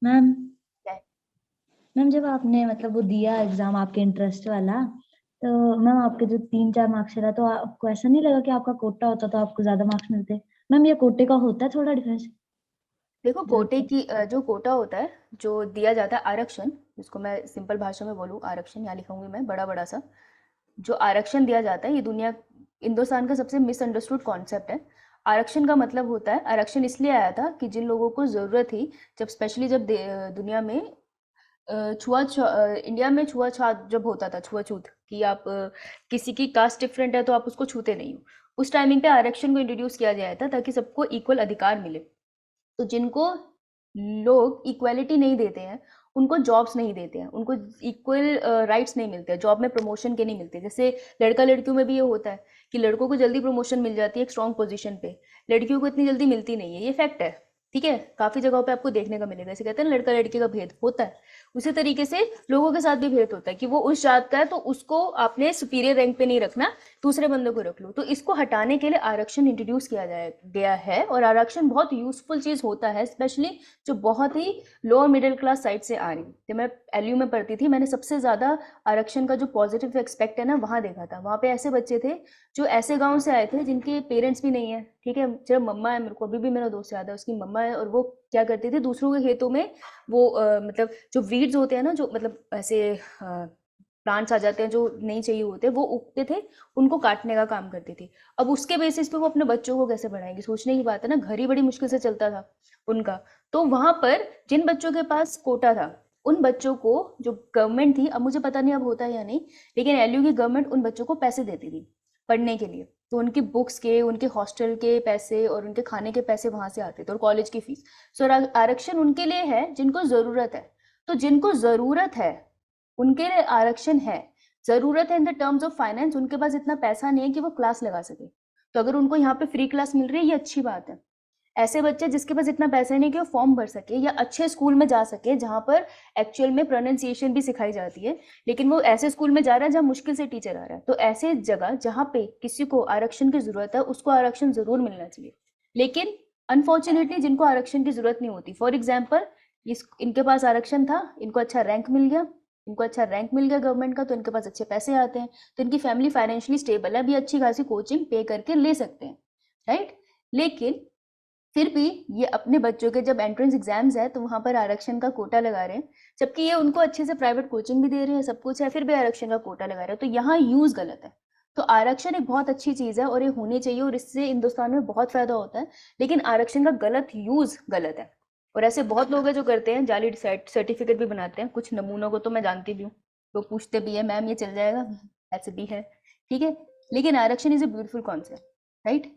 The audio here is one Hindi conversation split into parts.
मैम क्या है? मैम जब आपने मतलब वो दिया एग्जाम आपके इंटरेस्ट वाला, तो मैम आपके जो 3-4 मार्क्स रहा, तो आपको ऐसा नहीं लगा कि आपका कोटा होता तो आपको ज्यादा मार्क्स मिलते? मैम ये कोटे का होता है थोड़ा डिफरेंस देखो जो कोटे की जो कोटा होता है, जो दिया जाता है आरक्षण, जिसको मैं सिंपल भाषा में बोलूँ आरक्षण, यहाँ लिखूंगी मैं बड़ा बड़ा सा। जो आरक्षण दिया जाता है, ये दुनिया हिंदुस्तान का सबसे मिसअंडरस्टूड कॉन्सेप्ट है। आरक्षण का मतलब होता है, आरक्षण इसलिए आया था कि जिन लोगों को ज़रूरत थी, जब स्पेशली जब दुनिया में इंडिया में छुआछूत जब होता था, छुआछूत कि आप किसी की कास्ट डिफरेंट है तो आप उसको छूते नहीं हो, उस टाइमिंग पे आरक्षण को इंट्रोड्यूस किया गया था ताकि सबको इक्वल अधिकार मिले। तो जिनको लोग इक्वालिटी नहीं देते हैं, उनको जॉब्स नहीं देते हैं, उनको इक्वल राइट्स नहीं मिलते हैं, जॉब में प्रमोशन के नहीं मिलते। जैसे लड़का लड़कियों में भी ये होता है कि लड़कों को जल्दी प्रमोशन मिल जाती है एक स्ट्रॉन्ग पोजीशन पे, लड़कियों को इतनी जल्दी मिलती नहीं है, ये फैक्ट है। ठीक है, काफी जगहों पे आपको देखने का मिलेगा, जैसे कहते हैं ना, लड़का लड़की का भेद होता है। उसी तरीके से लोगों के साथ भी भेद होता है कि वो उस जात का है तो उसको आपने सुपीरियर रैंक पे नहीं रखना, दूसरे बंदे को रख लो। तो इसको हटाने के लिए आरक्षण इंट्रोड्यूस किया गया है, और आरक्षण बहुत यूजफुल चीज होता है, स्पेशली जो बहुत ही लोअर मिडिल क्लास साइड से आ रही। जब मैं एलयू में पढ़ती थी, मैंने सबसे ज्यादा आरक्षण का जो पॉजिटिव एक्सपेक्ट है ना वहां देखा था। वहां पे ऐसे बच्चे थे जो ऐसे गांव से आए थे जिनके पेरेंट्स भी नहीं है। ठीक है, जब मम्मा है, मेरे को अभी भी मेरा दोस्त याद है, उसकी मम्मा है, और वो क्या करती थी, दूसरों के खेतों में वो मतलब जो वीड्स होते हैं ना, जो मतलब ऐसे प्लांट्स आ जाते हैं जो नहीं चाहिए होते, वो उगते थे, उनको काटने का काम करती थी। अब उसके बेसिस पे वो अपने बच्चों को कैसे पढ़ाएंगी, सोचने की बात है ना। घर ही बड़ी मुश्किल से चलता था उनका। तो वहां पर जिन बच्चों के पास कोटा था, उन बच्चों को जो गवर्नमेंट थी, अब मुझे पता नहीं अब होता है या नहीं, लेकिन एलयू की गवर्नमेंट उन बच्चों को पैसे देती थी पढ़ने के लिए। तो उनकी बुक्स के, उनके हॉस्टल के पैसे और उनके खाने के पैसे वहां से आते थे, और कॉलेज की फीस। सो आरक्षण उनके लिए है जिनको जरूरत है। तो जिनको जरूरत है उनके लिए आरक्षण है। जरूरत है in the terms of finance, उनके पास इतना पैसा नहीं है कि वो क्लास लगा सके, तो अगर उनको यहाँ पे फ्री क्लास मिल रही है, ये अच्छी बात है। ऐसे बच्चे जिसके पास इतना पैसा नहीं कि वो फॉर्म भर सके या अच्छे स्कूल में जा सके जहाँ पर एक्चुअल में प्रोनाउंसिएशन भी सिखाई जाती है, लेकिन वो ऐसे स्कूल में जा रहा है जहाँ मुश्किल से टीचर आ रहा है, तो ऐसे जगह जहाँ पे किसी को आरक्षण की जरूरत है, उसको आरक्षण जरूर मिलना चाहिए। लेकिन अनफॉर्चुनेटली जिनको आरक्षण की जरूरत नहीं होती, फॉर एग्जाम्पल इनके पास आरक्षण था, इनको अच्छा रैंक मिल गया, इनको अच्छा रैंक मिल गया गवर्नमेंट का, तो इनके पास अच्छे पैसे आते हैं, तो इनकी फैमिली फाइनेंशियली स्टेबल है, अभी अच्छी खासी कोचिंग पे करके ले सकते हैं। राइट। लेकिन फिर भी ये अपने बच्चों के जब एंट्रेंस एग्जाम्स है तो वहां पर आरक्षण का कोटा लगा रहे हैं, जबकि ये उनको अच्छे से प्राइवेट कोचिंग भी दे रहे हैं, सब कुछ है, फिर भी आरक्षण का कोटा लगा रहे हैं, तो यहाँ यूज गलत है। तो आरक्षण एक बहुत अच्छी चीज है और ये होनी चाहिए, और इससे हिंदुस्तान में बहुत फायदा होता है, लेकिन आरक्षण का गलत यूज गलत है। और ऐसे बहुत लोग हैं जो करते हैं, जाली सर्टिफिकेट भी बनाते हैं, कुछ नमूनों को तो मैं जानती भी हूँ। तो पूछते भी है, मैम ये चल जाएगा, ऐसे भी है। ठीक है, लेकिन आरक्षण is a beautiful concept. Right.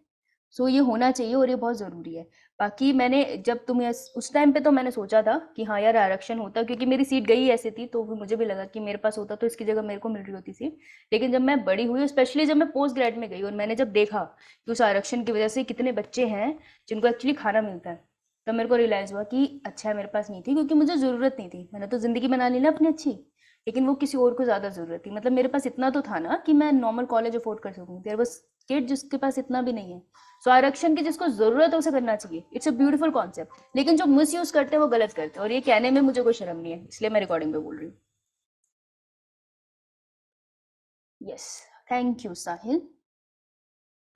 So ये होना चाहिए और ये बहुत ज़रूरी है। बाकी मैंने जब तुम्हें उस टाइम पे तो मैंने सोचा था कि हाँ यार आरक्षण होता, क्योंकि मेरी सीट गई ऐसे थी, तो फिर मुझे भी लगा कि मेरे पास होता तो इसकी जगह मेरे को मिल रही होती सीट। लेकिन जब मैं बड़ी हुई, स्पेशली जब मैं पोस्ट ग्रेड में गई और मैंने जब देखा कि उस आरक्षण की वजह से कितने बच्चे हैं जिनको एक्चुअली खाना मिलता है, तब मेरे को रियलाइज़ हुआ कि अच्छा है मेरे पास नहीं थी, क्योंकि मुझे ज़रूरत नहीं थी, मैंने तो ज़िंदगी बना ली ना अपनी अच्छी। लेकिन वो किसी और को ज़्यादा ज़रूरत थी, मतलब मेरे पास इतना तो था ना कि मैं नॉर्मल कॉलेज अफोर्ड कर सकूँ, देयर वाज किड जिसके पास इतना भी नहीं है। सो आरक्षण की जिसको जरूरत है उसे करना चाहिए, इट्स अ ब्यूटीफुल कॉन्सेप्ट, लेकिन जो मिस यूज करते हैं वो गलत करते हैं, और ये कहने में मुझे कोई शर्म नहीं है, इसलिए मैं रिकॉर्डिंग पे बोल रही हूँ। Yes. Thank you Sahil.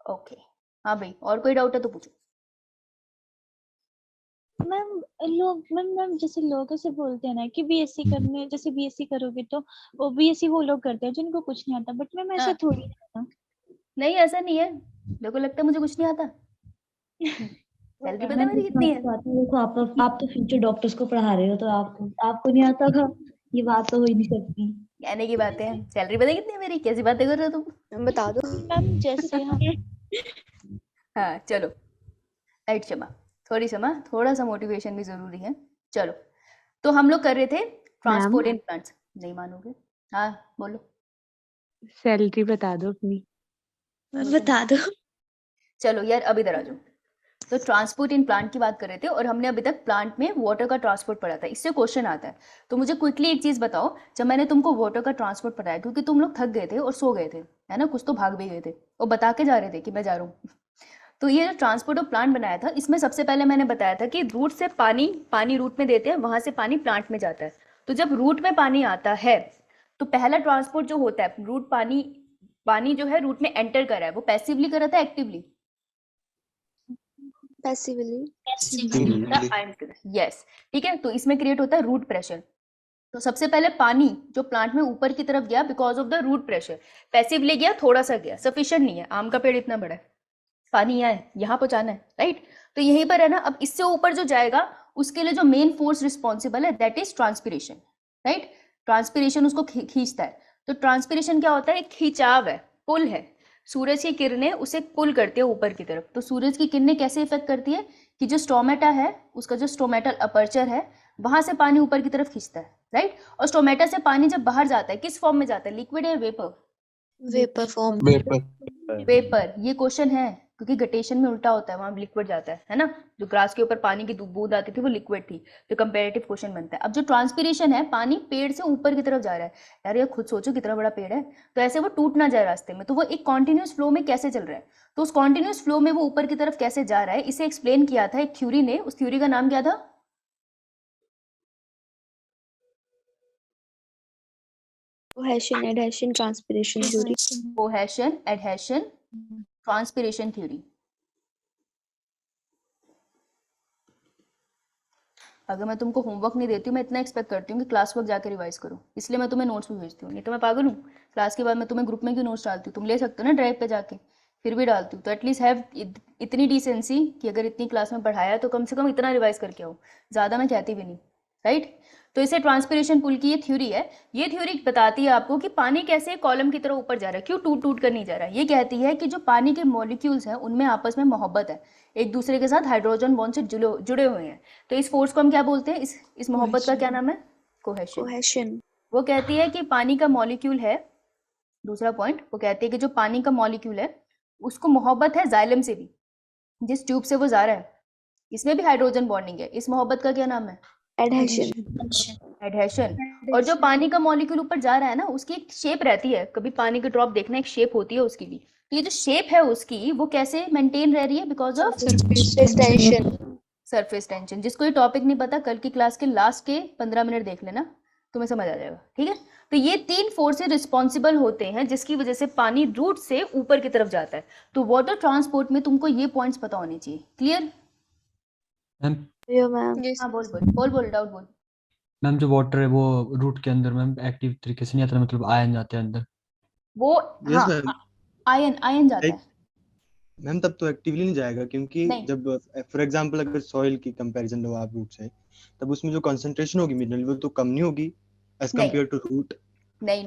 Okay. हाँ भाई, और कोई डाउट है तो पूछो। मैम लोग मैम मैम जैसे लोग ऐसे बोलते हैं ना कि बीएससी करने, जैसे बीएससी करोगे तो वो बीएससी वो लोग करते हैं जिनको कुछ नहीं आता, बट मैम ऐसा हाँ, थोड़ी ना है। नहीं ऐसा नहीं है, मेरे को लगता है मुझे कुछ नहीं आता। सैलरी पता है मैम मेरी इसमें कितनी ऐसी है? बात है, देखो आप तो फ्यूचर डॉक्टर्स को पढ़ा रहे हो, तो आपको आपको नहीं आता था, ये बात तो हो ही नहीं सकती। कहने की बातें हैं, सैलरी पता है कितनी है मेरी, कैसी बातें कर रहे हो तुम? बता दो। मैम जैसे हम हाँ चलो, राइट क्षमा, थोड़ी क्षमा, थोड़ा सा मोटिवेशन भी जरूरी है। चलो, तो हम लोग कर रहे थे मैम ट्रांसपोर्ट इन प्लांट्स। नहीं मानोगे? हाँ बोलो। सैलरी बता दो अपनी। बता दो। चलो यार, अब इधर आ जाओ। तो ट्रांसपोर्ट इन प्लांट की बात कर रहे थे, और हमने अभी तक प्लांट में वाटर का ट्रांसपोर्ट पढ़ा था, इससे क्वेश्चन आता है। तो मुझे क्विकली एक चीज बताओ, जब मैंने तुमको वाटर का ट्रांसपोर्ट पढ़ाया, क्योंकि तुम लोग थक गए थे और सो गए थे, है ना, कुछ तो भाग भी गए थे और बता के जा रहे थे कि मैं जा रहा हूँ। तो ये जो ट्रांसपोर्ट ऑफ प्लांट बनाया था, इसमें सबसे पहले मैंने बताया था कि रूट से पानी रूट में देते हैं, वहां से पानी प्लांट में जाता है। तो जब रूट में पानी आता है तो पहला ट्रांसपोर्ट जो होता है, रूट पानी जो है रूट में एंटर कर रहा है, वो पैसिवली कर रहा था एक्टिवली? यस, ठीक है। तो इसमें क्रिएट होता है रूट प्रेशर। तो सबसे पहले पानी जो प्लांट में ऊपर की तरफ गया because of the root pressure, passively गया, थोड़ा सा गया, सफिशिएंट नहीं है, आम का पेड़ इतना बड़ा है, पानी यहाँ पहुंचाना है, राइट। तो यहीं पर है ना। अब इससे ऊपर जो जाएगा उसके लिए जो मेन फोर्स रिस्पॉन्सिबल है that is transpiration, right. Transpiration उसको खींचता है। तो ट्रांसपिरेशन क्या होता है? एक खिंचाव है, पुल है। सूरज की किरणें उसे पुल करती है ऊपर की तरफ। तो सूरज की किरणें कैसे इफेक्ट करती है कि जो स्टोमेटा है, उसका जो स्टोमेटल अपर्चर है, वहां से पानी ऊपर की तरफ खींचता है, राइट। और स्टोमेटा से पानी जब बाहर जाता है, किस फॉर्म में जाता है, लिक्विड या वेपर? वेपर। ये क्वेश्चन है क्योंकि गटेशन में उल्टा होता है, वहां लिक्विड जाता है ना। जो ग्रास के ऊपर पानी की बूंद आती थी वो लिक्विड थी, तो कंपैरेटिव क्वेश्चन बनता है। अब जो ट्रांसपिरेशन है, पानी पेड़ से ऊपर की तरफ जा रहा है। यार ये खुद सोचो कितना बड़ा पेड़ है, तो ऐसे वो टूट ना जाए रास्ते में, तो वो एक कॉन्टिन्यूस फ्लो में कैसे चल रहा है। तो उस कॉन्टिन्यूस फ्लो में वो ऊपर की तरफ कैसे जा रहा है, इसे एक्सप्लेन किया था एक थ्योरी ने। उस थ्योरी का नाम क्या था? Cohesion, adhesion, transpiration theory. Cohesion, adhesion, transpiration theory. अगर मैं तुमको होमवर्क नहीं देती हूँ, मैं इतना एक्सपेक्ट करती हूँ कि क्लास वर्क जाके रिवाइज करो, इसलिए मैं तुम्हें नोट्स भी भेजती हूँ। नहीं तो मैं पागल हूँ, क्लास के बाद मैं तुम्हें ग्रुप में क्यों नोट्स डालती हूँ? तुम ले सकते हो ना ड्राइव पे जाके, फिर भी डालती हूँ। तो एटलीस्ट हैव इतनी डिसेंसी कि अगर इतनी क्लास में पढ़ाया तो कम से कम इतना रिवाइज करके आओ, ज़्यादा मैं कहती भी नहीं, राइट। तो इसे ट्रांसपिरेशन पुल की ये थ्योरी है। ये थ्योरी बताती है आपको कि पानी कैसे कॉलम की तरह ऊपर जा रहा है, क्यों टूट टूट कर नहीं जा रहा है। ये कहती है कि जो पानी के मॉलिक्यूल्स हैं उनमें आपस में मोहब्बत है, एक दूसरे के साथ हाइड्रोजन बॉन्ड से जुड़े हुए हैं। तो इस फोर्स को हम क्या बोलते हैं? इस मोहब्बत का क्या नाम है? कोहेशन। वो कहती है कि पानी का मॉलिक्यूल है, दूसरा पॉइंट, वो कहती है कि जो पानी का मॉलिक्यूल है उसको मोहब्बत है जाइलम से भी, जिस ट्यूब से वो जा रहा है, इसमें भी हाइड्रोजन बॉन्डिंग है। इस मोहब्बत का क्या नाम है? एडहेशन। और जो पानी का मॉलिक्यूल ऊपर जा रहा है ना, उसकी एक शेप रहती है, कभी पानी की ड्रॉप देखना, एक शेप होती है उसकी भी। तो ये जो शेप है उसकी, वो कैसे मेंटेन रह रही है? Because of surface tension. जिसको ये टॉपिक नहीं पता, कल की क्लास के लास्ट के 15 मिनट देख लेना, तुम्हें समझ आ जाएगा, ठीक है। तो ये 3 फोर्सेस रिस्पॉन्सिबल होते हैं जिसकी वजह से पानी रूट से ऊपर की तरफ जाता है। तो वाटर ट्रांसपोर्ट में तुमको ये पॉइंट्स पता होने चाहिए। क्लियर? हाँ, बोल डाउट बोल। मैम जो वाटर है वो रूट के अंदर मैम एक्टिव तरीके से नहीं आता, मतलब आयन जाते हैं अंदर वो हाँ, आयन जाता है मैम। तब तो एक्टिवली नहीं जाएगा, क्योंकि नहीं। जब फॉर एग्जांपल अगर सॉइल की कंपैरिजन लो आप रूट से, तब उसमें जो कंसंट्रेशन होगी मिनरल, वो तो कम नहीं होगी एज कंपेयर टू रूट। नहीं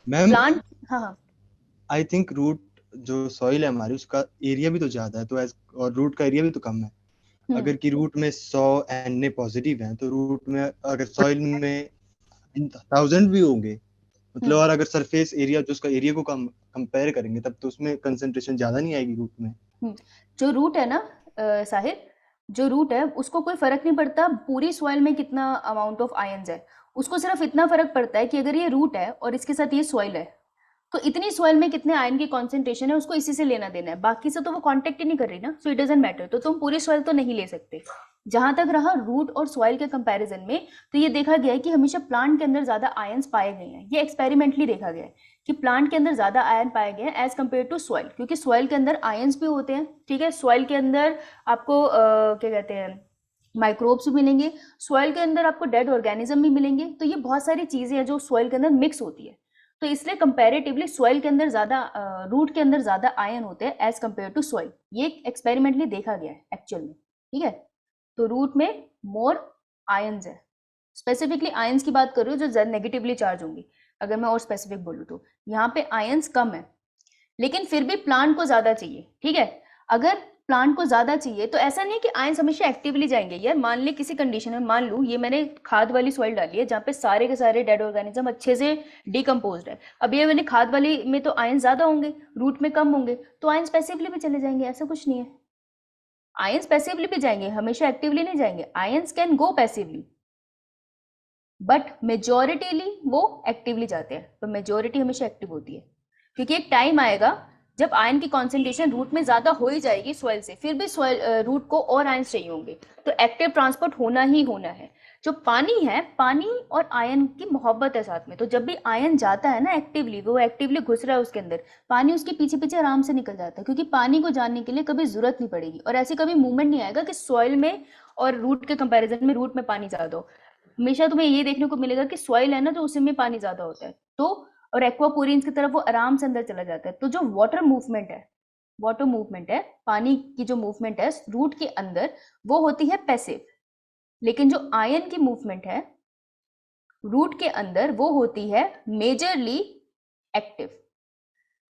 मैम, प्लांट, हाँ आई थिंक रूट जो सॉइल है हमारी, उसका एरिया भी तो ज्यादा है, तो और रूट का एरिया भी तो कम है। अगर कि रूट में 100 Na पॉजिटिव हैं, तो रूट में अगर सॉइल में 1000 भी होंगे, मतलब, और अगर सरफेस एरिया जो उसका एरिया को कंपेयर करेंगे, तब तो उसमें कंसंट्रेशन ज्यादा नहीं आएगी रूट में। जो रूट है ना साहिर, जो रूट है उसको कोई फर्क नहीं पड़ता पूरी सॉइल में कितना अमाउंट ऑफ आयंस है। उसको सिर्फ इतना फर्क पड़ता है कि अगर ये रूट है और इसके साथ ये सॉइल है, तो इतनी सॉइल में कितने आयन की कॉन्सेंट्रेशन है, उसको इसी से लेना देना है, बाकी से तो वो कांटेक्ट ही नहीं कर रही ना, सो इट डजंट मैटर। तो तुम पूरी सॉइल तो नहीं ले सकते। जहां तक रहा रूट और सॉइल के कंपैरिजन में, तो ये देखा गया है कि हमेशा प्लांट के अंदर ज्यादा आयंस पाए गए हैं। ये एक्सपेरिमेंटली देखा गया है कि प्लांट के अंदर ज्यादा आयन पाए गए हैं एज कम्पेयर टू सॉइल, क्योंकि सॉइल के अंदर आयंस भी होते हैं, ठीक है। सॉइल के अंदर आपको क्या कहते हैं, माइक्रोब्स भी मिलेंगे, सॉइल के अंदर आपको डेड ऑर्गेनिज्म भी मिलेंगे। तो ये बहुत सारी चीजें हैं जो सॉइल के अंदर मिक्स होती है। तो इसलिए कंपैरेटिवली सॉइल के अंदर ज्यादा, रूट के अंदर ज्यादा आयन होते हैं एज कम्पेयर टू सॉइल। ये एक्सपेरिमेंटली देखा गया है एक्चुअल में, ठीक है। तो रूट में मोर आयंस है। स्पेसिफिकली आयंस की बात कर रही हूँ जो नेगेटिवली चार्ज होंगी। अगर मैं और स्पेसिफिक बोलूँ तो यहाँ पे आयंस कम है, लेकिन फिर भी प्लांट को ज्यादा चाहिए, ठीक है। अगर प्लांट को ज्यादा चाहिए तो ऐसा नहीं है कि आयंस हमेशा एक्टिवली जाएंगे। यार मान ले किसी कंडीशन में, मान लूँ ये मैंने खाद वाली सॉइल डाली है जहाँ पे सारे के सारे डेड ऑर्गेनिज्म अच्छे से डिकम्पोज्ड है। अब ये मैंने खाद वाली में तो आयंस ज्यादा होंगे, रूट में कम होंगे, तो आयंस पैसिवली भी चले जाएंगे, ऐसा कुछ नहीं है। आयंस पैसिवली भी जाएंगे, हमेशा एक्टिवली नहीं जाएंगे। Ions can go passively, but majoritily वो एक्टिवली जाते हैं। तो मेजोरिटी हमेशा एक्टिव होती है, क्योंकि एक टाइम आएगा जब आयन की कॉन्सेंट्रेशन रूट में ज़्यादा हो ही जाएगी सॉइल से, फिर भी सॉइल रूट को और आयन चाहिए होंगे, तो एक्टिव ट्रांसपोर्ट होना ही होना है। जो पानी है, पानी और आयन की मोहब्बत है साथ में, तो जब भी आयन जाता है ना एक्टिवली, वो एक्टिवली घुस रहा है उसके अंदर, पानी उसके पीछे पीछे आराम से निकल जाता है, क्योंकि पानी को जानने के लिए कभी जरूरत नहीं पड़ेगी, और ऐसे कभी मूवमेंट नहीं आएगा कि सॉइल में और रूट के कंपैरिजन में रूट में पानी ज़्यादा हो। हमेशा तुम्हें ये देखने को मिलेगा कि सॉइल है ना, तो उसी में पानी ज़्यादा होता है, तो और एक्वापोरिन्स की तरफ वो आराम से अंदर चला जाता है। तो जो वाटर मूवमेंट है, पानी की जो मूवमेंट है रूट के अंदर, वो होती है पैसिव, लेकिन जो आयन की मूवमेंट है रूट के अंदर, वो होती है मेजरली एक्टिव।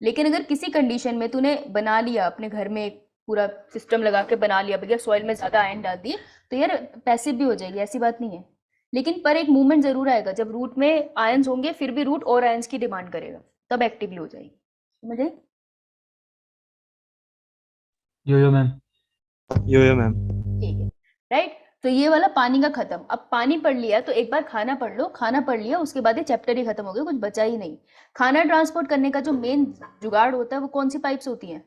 लेकिन अगर किसी कंडीशन में तूने बना लिया अपने घर में, एक पूरा सिस्टम लगा के बना लिया, भैया सॉइल में ज्यादा आयन डाल दिए, तो यार पैसिव भी हो जाएगी, ऐसी बात नहीं है। लेकिन पर एक मूवमेंट जरूर आएगा, जब रूट में आयंस होंगे फिर भी रूट और आयंस की डिमांड करेगा, तब एक्टिवली हो जाएगी। समझ आई? यो मैम। ठीक है, राइट। तो ये वाला पानी का खत्म। अब पानी पढ़ लिया तो एक बार खाना पढ़ लो, खाना पढ़ लिया उसके बाद ये चैप्टर ही खत्म हो गया, कुछ बचा ही नहीं। खाना ट्रांसपोर्ट करने का जो मेन जुगाड़ होता है वो कौन सी पाइप्स होती हैं?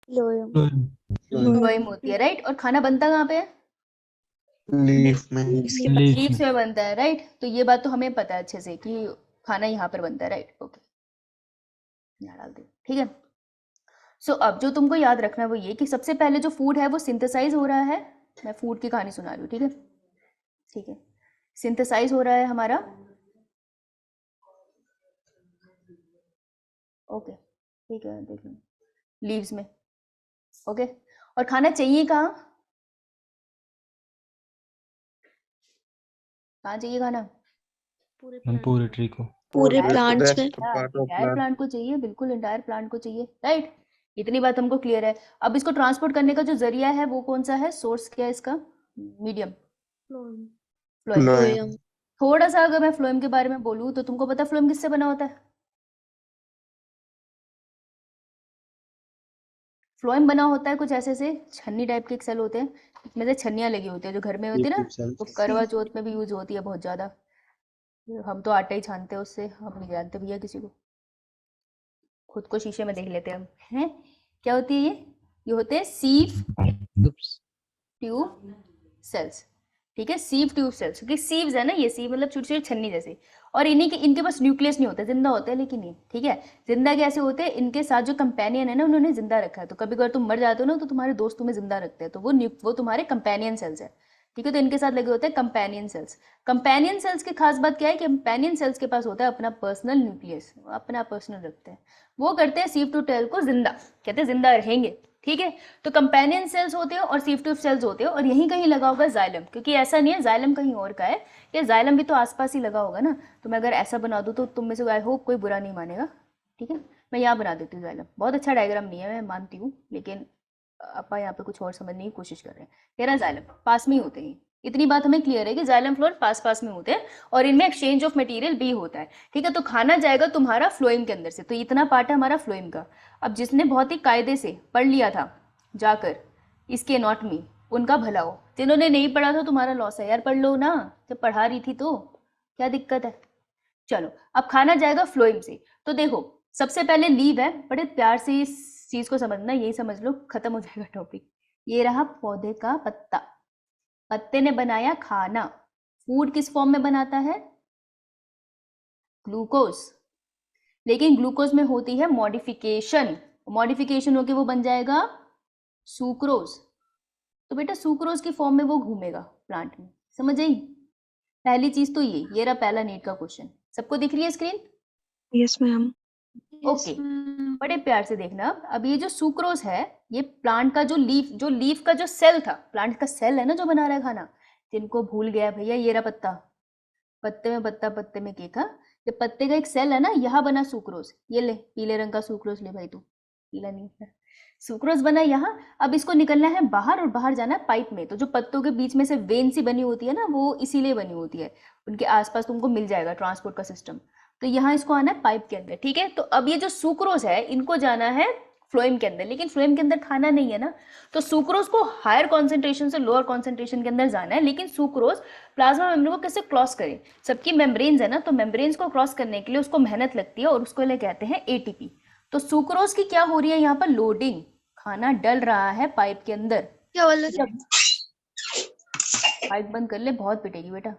फ्लोएम होती है, राइट। और खाना बनता कहाँ पे है? लीफ में बनता है, राइट। तो ये बात तो हमें पता है अच्छे से कि खाना यहाँ पर बनता है, राइट। ओके, यहाँ डाल दे, ठीक है। सो अब जो तुमको याद रखना है वो ये कि सबसे पहले जो फूड है वो सिंथेसाइज हो रहा है। मैं फूड की कहानी सुना रही हूँ, ठीक है, ठीक है। सिंथेसाइज हो रहा है हमारा, ओके, ठीक है, देख लो लीव्स में, ओके। और खाना चाहिए कहाँ? कहाँ चाहिए खाना? पूरे ट्री को, पूरे प्लांट्स में। एंटायर प्लांट को चाहिए, बिल्कुल एंटायर प्लांट को चाहिए, राइट। इतनी बात हमको क्लियर है। अब इसको ट्रांसपोर्ट करने का जो जरिया है वो कौन सा है? सोर्स क्या है इसका? Medium, phloem. थोड़ा सा अगर मैं फ्लोएम के बारे में बोलूँ तो तुमको पता है फ्लोएम किससे बना होता है? फ्लोएम बना होता है कुछ ऐसे से छन्नी टाइप के सेल होते हैं, इसमें से छन्नियाँ लगी होती है जो घर में होती है ना, वो करवा चौथ में भी यूज होती है बहुत ज्यादा। हम तो आटा ही छानते हैं उससे, हम नहीं जानते भैया किसी को, खुद को शीशे में देख लेते हैं हम, हैं? क्या होती है ये होते हैं सीव ट्यूब सेल्स, ठीक है, सीव ट्यूब सेल्स। क्योंकि सीव्स है ना, ये सीव मतलब छोटी छोटी छन्नी जैसे, और इनके पास न्यूक्लियस नहीं होता, जिंदा होते हैं लेकिन ये, ठीक है। जिंदा कैसे होते हैं? इनके साथ जो कंपेनियन है ना, उन्होंने जिंदा रखा है। तो कभी अगर तुम मर जाते हो ना, तो तुम्हारे दोस्त तुम्हें जिंदा रखते हैं, तो वो तुम्हारे कंपेनियन सेल्स है, ठीक है। तो इनके साथ लगे होते हैं कंपेनियन सेल्स। कंपेनियन सेल्स की खास बात क्या है कि कंपेनियन सेल्स के पास होता है अपना पर्सनल न्यूक्लियस, अपना पर्सनल रखते हैं, वो करते हैं सीव टू टेल को जिंदा, कहते हैं जिंदा रहेंगे, ठीक है। तो कंपेनियन सेल्स होते हैं और सीव ट्यूब सेल्स होते हैं, और यहीं कहीं लगा होगा जाइलम, क्योंकि ऐसा नहीं है जाइलम कहीं और का है, ये जाइलम भी तो आसपास ही लगा होगा ना। तो मैं अगर ऐसा बना दूं तो तुम में से आई होप कोई बुरा नहीं मानेगा, ठीक है। मैं यहाँ बना देती हूँ जाइलम, बहुत अच्छा डायग्राम नहीं है मैं मानती हूँ, लेकिन अपा यहाँ पे कुछ और समझने की कोशिश कर रहे हैं। कह रहा जाइलम पास में ही होते हैं, इतनी बात हमें क्लियर है कि जाइलम फ्लोर पास पास में होते हैं, और इनमें एक्सचेंज ऑफ मटेरियल भी होता है, ठीक है। तो खाना जाएगा तुम्हारा फ्लोएम के अंदर से, तो इतना पार्ट है हमारा फ्लोएम का। अब जिसने बहुत ही कायदे से पढ़ लिया था जाकर इसके एनाटॉमी, उनका भला हो। जिन्होंने नहीं पढ़ा था तुम्हारा लॉस है यार, पढ़ लो ना, जब पढ़ा रही थी तो क्या दिक्कत है। चलो अब खाना जाएगा फ्लोएम से, तो देखो सबसे पहले लीव है, बड़े प्यार से इस चीज को समझना, यही समझ लो खत्म हो जाएगा टॉपिक। ये रहा पौधे का पत्ता, पत्ते ने बनाया खाना। फूड किस फॉर्म में बनाता है? ग्लूकोज, लेकिन ग्लूकोज में होती है मॉडिफिकेशन, मॉडिफिकेशन होके वो बन जाएगा सुक्रोज। तो बेटा सुक्रोज की फॉर्म में वो घूमेगा प्लांट में, समझ आई? पहली चीज तो ये रहा पहला नीट का क्वेश्चन। सबको दिख रही है स्क्रीन? Yes ma'am. ओके, बड़े प्यार से देखना। अब ये जो सुक्रोज है, ये प्लांट का जो लीफ का जो सेल था, प्लांट का सेल है ना जो बना रहा है खाना, जिनको भूल गया भैया, ये रहा पत्ता, पत्ते में पत्ता, पत्ते में केका, ये पत्ते का एक सेल है ना, यहाँ बना सुक्रोज। ये ले पीले रंग का सुक्रोज ले भाई, तू पीला नहीं है, सुक्रोज बना यहाँ। अब इसको निकलना है बाहर और बाहर जाना है पाइप में। तो जो पत्तों के बीच में से वेन सी बनी होती है ना, वो इसीलिए बनी होती है, उनके आसपास तुमको मिल जाएगा ट्रांसपोर्ट का सिस्टम। तो यहाँ इसको आना है पाइप के अंदर, ठीक है। तो अब ये जो सुक्रोज है, इनको जाना है फ्लोएम के अंदर, लेकिन फ्लोएम के अंदर खाना नहीं है ना, तो सुक्रोज को हायर कॉन्सेंट्रेशन से लोअर कॉन्सेंट्रेशन के अंदर जाना है। लेकिन सुक्रोज प्लाज्मा मेम्ब्रेन को कैसे क्रॉस करे? सबकी मेम्ब्रेन्स है ना, तो मेम्ब्रेन्स को क्रॉस करने के लिए उसको मेहनत लगती है, और उसको लिए कहते हैं एटीपी। तो सुक्रोज की क्या हो रही है यहाँ पर? लोडिंग, खाना डल रहा है पाइप के अंदर। क्या बोल रहे जब पाइप बंद कर ले, बहुत पिटेगी बेटा।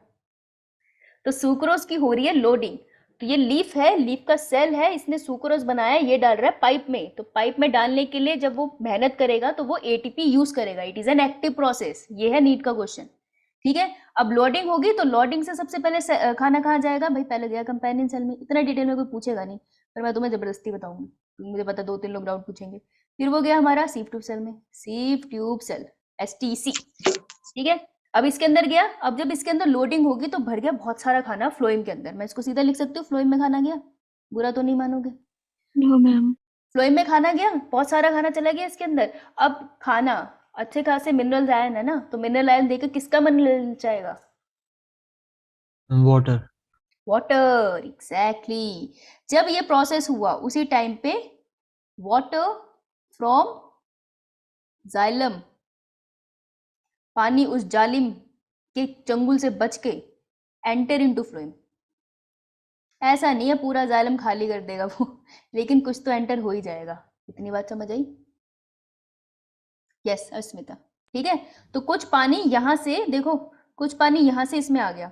तो सुक्रोज की हो रही है लोडिंग। तो ये लीफ है, लीफ का सेल है, इसने सुक्रोज बनाया, ये डाल रहा है पाइप में। तो पाइप में डालने के लिए जब वो मेहनत करेगा तो वो एटीपी यूज करेगा। It is an active process. ये है नीट का क्वेश्चन, ठीक है। अब लोडिंग होगी तो लोडिंग से सबसे पहले खाना कहाँ जाएगा भाई? पहले गया कंपेनियन सेल में। इतना डिटेल में कोई पूछेगा नहीं, पर मैं तुम्हें जबरदस्ती बताऊंगी, मुझे पता 2-3 लोग डाउट पूछेंगे। फिर वो गया हमारा सीव ट्यूब सेल में, सीव ट्यूब सेल, STC, ठीक है। अब इसके अंदर गया। अब जब इसके अंदर लोडिंग होगी तो भर गया बहुत सारा खाना फ्लोएम के अंदर। मैं इसको सीधा लिख सकती हूँ, फ्लोएम में खाना गया। बुरा तो नहीं मानोगे? No ma'am. फ्लोएम में खाना गया, बहुत सारा खाना चला गया इसके अंदर। अब खाना अच्छे खासे मिनरल्स आयन है ना, तो मिनरल आयन देकर किसका मन ललचाएगा? वाटर। Water, exactly. जब ये प्रोसेस हुआ उसी टाइम पे वाटर फ्रॉम जाइलम, पानी उस जालिम के चंगुल से बच के एंटर इनटू फ्लोएम। ऐसा नहीं है पूरा जाइलम खाली कर देगा वो, लेकिन कुछ तो एंटर हो ही जाएगा। इतनी बात समझ आई? यस अस्मिता, ठीक है। तो कुछ पानी यहाँ से, देखो कुछ पानी यहाँ से इसमें आ गया,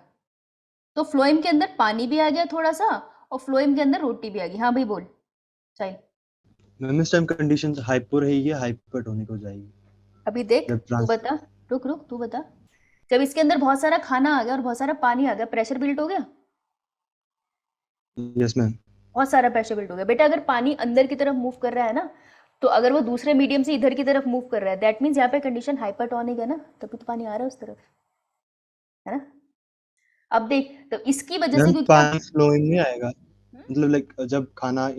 तो फ्लोएम के अंदर पानी भी आ गया थोड़ा सा, और फ्लोएम के अंदर रोटी भी आ गई। हाँ भाई बोल साहिल। मैम इस टाइम कंडीशन हाइपो रहेगी, हाइपरटोनिक हो जाएगी। अभी देख, जब तू बता, रुक रुक, तू बता। जब इसके अंदर बहुत सारा खाना आ गया और बहुत सारा पानी आ गया, प्रेशर बिल्ड हो गया। Yes ma'am. बहुत सारा प्रेशर बिल्ड हो गया बेटा। अगर पानी अंदर की तरफ मूव कर रहा है ना, तो अगर वो दूसरे मीडियम से इधर की तरफ मूव कर रहा है, दैट मीन्स यहाँ पे कंडीशन हाइपरटोनिक है ना, तभी तो पानी आ रहा है उस तरफ, है ना। अब देख, तो इसकी वजह से मैम क्योंकि पानी फ्लोइंग नहीं आएगा, मतलब लाइक जब खाना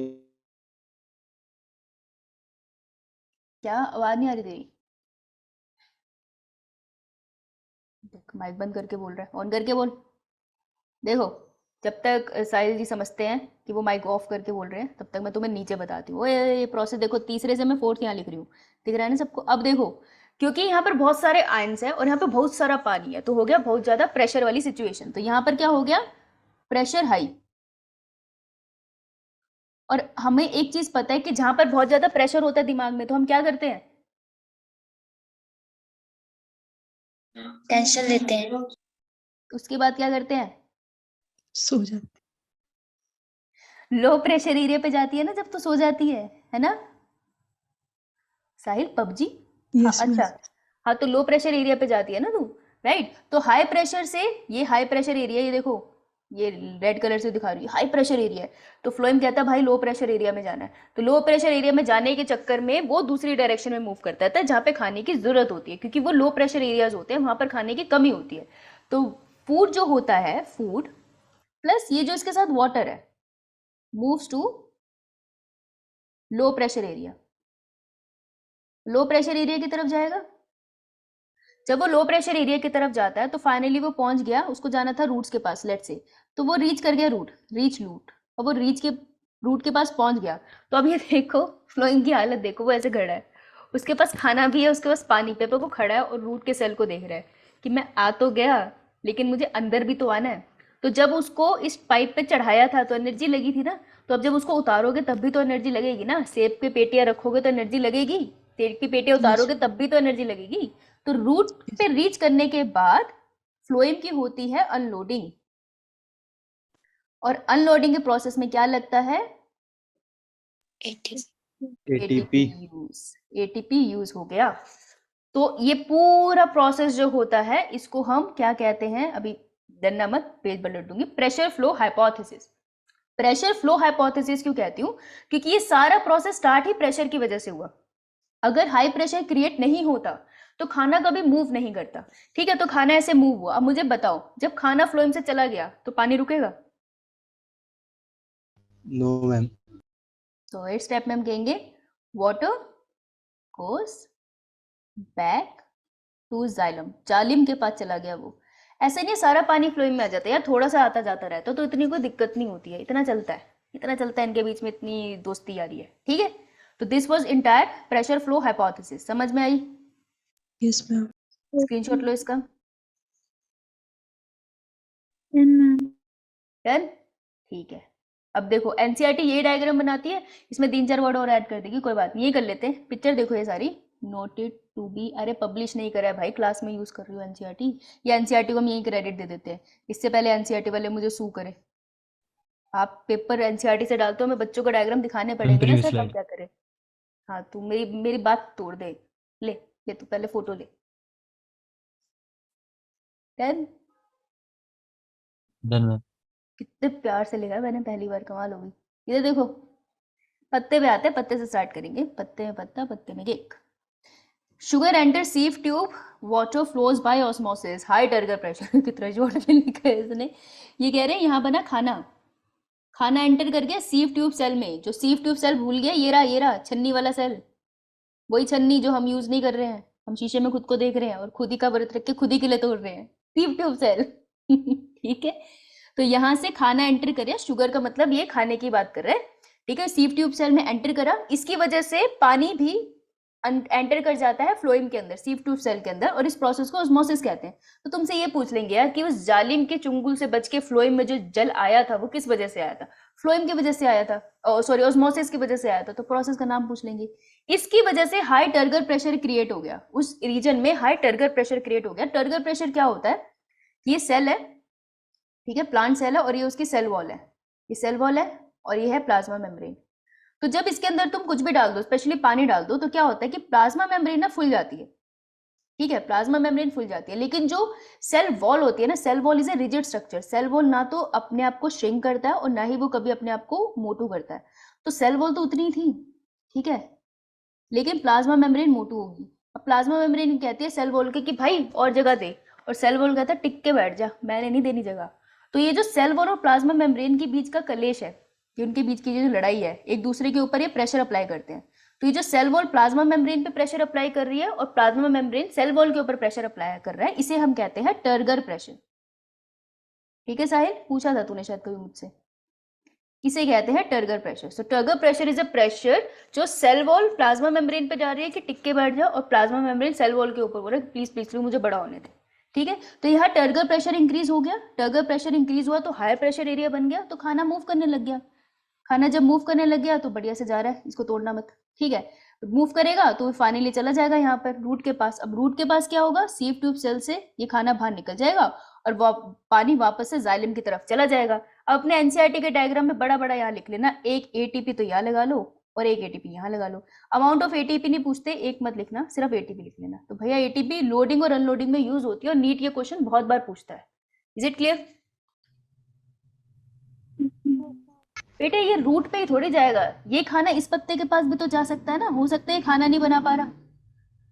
क्या आवाज नहीं आ रही तेरी? देख माइक बंद करके बोल रहा है, ऑन करके बोल। देखो, जब तक साहिल जी समझते हैं कि वो माइक ऑफ करके बोल रहे हैं, तब तक मैं तुम्हें नीचे बताती हूँ। ये प्रोसेस देखो, तीसरे से मैं 4th यहाँ लिख रही हूँ, दिख रहा है ना सबको? अब देखो, क्योंकि यहाँ पर बहुत सारे आयंस हैं और यहाँ पे बहुत सारा पानी है, तो हो गया बहुत ज्यादा प्रेशर वाली सिचुएशन। तो यहाँ पर क्या हो गया? Pressure high. और हमें एक चीज पता है कि जहां पर बहुत ज्यादा प्रेशर होता है दिमाग में, तो हम क्या करते हैं? टेंशन लेते हैं। उसके बाद क्या करते हैं? सो जाते। लो प्रेशर एरिया पे जाती है ना जब, तो सो जाती है ना साहिल? पबजी, हाँ यस मैम। अच्छा, हाँ तो लो प्रेशर एरिया पे जाती है ना तू, राइट। तो हाई प्रेशर से, ये हाई प्रेशर एरिया, ये देखो ये रेड कलर से दिखा रही है, हाई प्रेशर एरिया है। तो फ्लोएम कहता है भाई लो प्रेशर एरिया में जाना है। तो लो प्रेशर एरिया में जाने के चक्कर में वो दूसरी डायरेक्शन में मूव करता है जहाँ पे खाने की जरूरत होती है, क्योंकि वो लो प्रेशर एरियाज होते हैं, वहां पर खाने की कमी होती है। तो फूड जो होता है, फूड प्लस ये जो इसके साथ वाटर है, moves to low pressure area. Low pressure area की तरफ जाएगा। जब वो लो प्रेशर एरिया की तरफ जाता है तो फाइनली वो पहुंच गया, उसको जाना था रूट्स के पास, लेट से, तो वो रीच कर गया रूट, रीच रूट, और वो रीच के रूट के पास पहुंच गया। तो अब ये देखो फ्लोइंग की हालत देखो, वो ऐसे खड़ा है, उसके पास खाना भी है, उसके पास पानी पे, पर वो खड़ा है और रूट के सेल को देख रहा है कि मैं आ तो गया लेकिन मुझे अंदर भी तो आना है। तो जब उसको इस पाइप पे चढ़ाया था तो एनर्जी लगी थी ना, तो अब जब उसको उतारोगे तब भी तो एनर्जी लगेगी ना। सेब के पेटियां रखोगे तो एनर्जी लगेगी, सेब की पेटियां उतारोगे तब भी तो एनर्जी लगेगी। तो रूट पे रीच करने के बाद फ्लोएम की होती है अनलोडिंग, और अनलोडिंग के प्रोसेस में क्या लगता है? एटीपी। एटीपी यूज हो गया। तो ये पूरा प्रोसेस जो होता है, इसको हम क्या कहते हैं? अभी डरना मत, पेज पलट दूंगी। Pressure flow hypothesis. Pressure flow hypothesis क्यों कहती हूँ? क्योंकि ये सारा प्रोसेस स्टार्ट ही प्रेशर की वजह से हुआ। अगर हाई प्रेशर क्रिएट नहीं होता तो खाना कभी मूव नहीं करता, ठीक है। तो खाना ऐसे मूव हुआ। अब मुझे बताओ, जब खाना फ्लोएम से चला गया तो पानी रुकेगा? No ma'am. तो 8th स्टेप में हम कहेंगे water goes back to xylem, xylem के पास चला गया वो। ऐसे नहीं सारा पानी फ्लोइंग में आ जाता है यार, थोड़ा सा आता जाता रहता है, तो इतनी कोई दिक्कत नहीं होती है। इतना चलता है, इतना चलता है, इनके बीच में इतनी दोस्ती यारी है, ठीक है। तो this was entire pressure flow hypothesis. समझ में आई? Yes ma'am. स्क्रीनशॉट लो इसका। मैम डन, ठीक है। अब देखो एनसीईआरटी ये डायग्राम बनाती है, इसमें 3-4 वर्ड और ऐड कर देगी, कोई बात नहीं, ये कर लेते हैं। पिक्चर देखो ये सारी, नोटेड टू बी, अरे पब्लिश नहीं करा है भाई, क्लास में यूज कर रही हूँ एनसीईआरटी, या एनसीईआरटी को हम यही क्रेडिट दे देते हैं, इससे पहले एनसीईआरटी वाले मुझे सू करे। आप पेपर एनसीईआरटी से डालते हो, मैं बच्चों को डायग्राम दिखाने पड़ेंगे ना previous सर, हम slide. क्या करें। हाँ तू मेरी बात तोड़ दे, ले ले तू पहले फोटो ले। डन। Done ma'am. कितने प्यार से लिखा है मैंने, पहली बार, कमाल हो गई। ये देखो पत्ते पे आते हैं, पत्ते से स्टार्ट करेंगे, पत्ते में पत्ता, पत्ते में cake. Sugar enter sieve tube, water flows by osmosis, high turgor pressure की थ्रेशोल्ड पे लिखा है इसने। ये कह रहे हैं यहाँ बना खाना, खाना एंटर कर गया सीव ट्यूब सेल में, जो सीव ट्यूब सेल भूल गया, ये रहा छन्नी वाला सेल, वही छन्नी जो हम यूज नहीं कर रहे हैं, हम शीशे में खुद को देख रहे हैं और खुद ही का व्रत रख के खुद ही के लिए तोड़ रहे हैं, सीव ट्यूब सेल। ठीक है, तो यहाँ से खाना एंटर करिए, शुगर का मतलब ये खाने की बात कर रहे हैं, ठीक है। सीव ट्यूब सेल में एंटर करा, इसकी वजह से पानी भी एंटर कर जाता है फ्लोएम के अंदर, सीव ट्यूब सेल के अंदर, और इस प्रोसेस को ऑस्मोसिस कहते हैं। तो तुमसे ये पूछ लेंगे यार कि उस जालिम के चुंगल से बच के फ्लोएम में जो जल आया था वो किस वजह से आया था, फ्लोएम की वजह से आया था, सॉरी ऑस्मोसिस की वजह से आया था, तो प्रोसेस का नाम पूछ लेंगे। इसकी वजह से हाई टर्गर प्रेशर क्रिएट हो गया, उस रीजन में हाई टर्गर प्रेशर क्रिएट हो गया। टर्गर प्रेशर क्या होता है, ये सेल है, ठीक है, प्लांट सेल है, और ये उसकी सेल वॉल है, ये सेल वॉल है, और ये है प्लाज्मा मेम्ब्रेन। तो जब इसके अंदर तुम कुछ भी डाल दो, स्पेशली पानी डाल दो, तो क्या होता है कि प्लाज्मा मेम्ब्रेन ना फूल जाती है, ठीक है, प्लाज्मा मेम्ब्रेन फूल जाती है। लेकिन जो सेल वॉल होती है ना, cell wall is a rigid structure, cell wall ना तो अपने आप को श्रिंक करता है और ना ही वो कभी अपने आप को मोटू करता है। तो सेल वॉल तो उतनी ही थी, ठीक है, लेकिन प्लाज्मा मेम्ब्रेन मोटू होगी। अब प्लाज्मा मेम्ब्रेन कहती है सेल वॉल के कि भाई और जगह दे, और सेल वॉल कहता है टिक के बैठ जा, मैंने नहीं देनी जगह। तो ये जो सेल वॉल और प्लाज्मा मेम्ब्रेन के बीच का कलेश है, कि उनके बीच की जो लड़ाई है, एक दूसरे के ऊपर ये प्रेशर अप्लाई करते हैं। तो ये जो सेल वॉल प्लाज्मा मेम्ब्रेन पे प्रेशर अप्लाई कर रही है और प्लाज्मा मेम्ब्रेन सेल वॉल के ऊपर प्रेशर अप्लाई कर रहा है, इसे हम कहते हैं टर्गर प्रेशर। ठीक है साहिल, पूछा था तूने शायद कभी मुझसे, इसे कहते हैं turgor pressure. So turgor pressure is a pressure जो सेल वॉल प्लाज्मा मेम्ब्रेन पे जा रही है कि टिक के बैठ जाओ, और प्लाज्मा मेम्ब्रेन सेल वॉल के ऊपर बोल रहा है प्लीज प्लीज मुझे बड़ा होने दे, ठीक है। तो यहाँ टर्गर प्रेशर इंक्रीज हो गया, टर्गर प्रेशर इंक्रीज हुआ तो हायर प्रेशर एरिया बन गया, तो खाना मूव करने लग गया। खाना जब मूव करने लग गया तो बढ़िया से जा रहा है, इसको तोड़ना मत, ठीक है। मूव करेगा तो फाइनली चला जाएगा यहाँ पर रूट के पास। अब रूट के पास क्या होगा, सीव ट्यूब सेल से ये खाना बाहर निकल जाएगा और पानी वापस से जाइलम की तरफ चला जाएगा। अब अपने एनसीईआरटी के डायग्राम में बड़ा बड़ा यहाँ लिख लेना, एक एटीपी तो यहाँ लगा लो और एक एटीपी यहाँ लगा लो। अमाउंट ऑफ एटीपी नहीं पूछते, एक मत लिखना, सिर्फ एटीपी लिख लेना। तो भैया एटीपी लोडिंग और अनलोडिंग में यूज होती है और नीट ये क्वेश्चन बहुत बार पूछता है। इज इट क्लियर बेटे, ये रूट पे ही थोड़ी जाएगा, ये खाना इस पत्ते के पास भी तो जा सकता है ना, हो सकता है खाना नहीं बना पा रहा,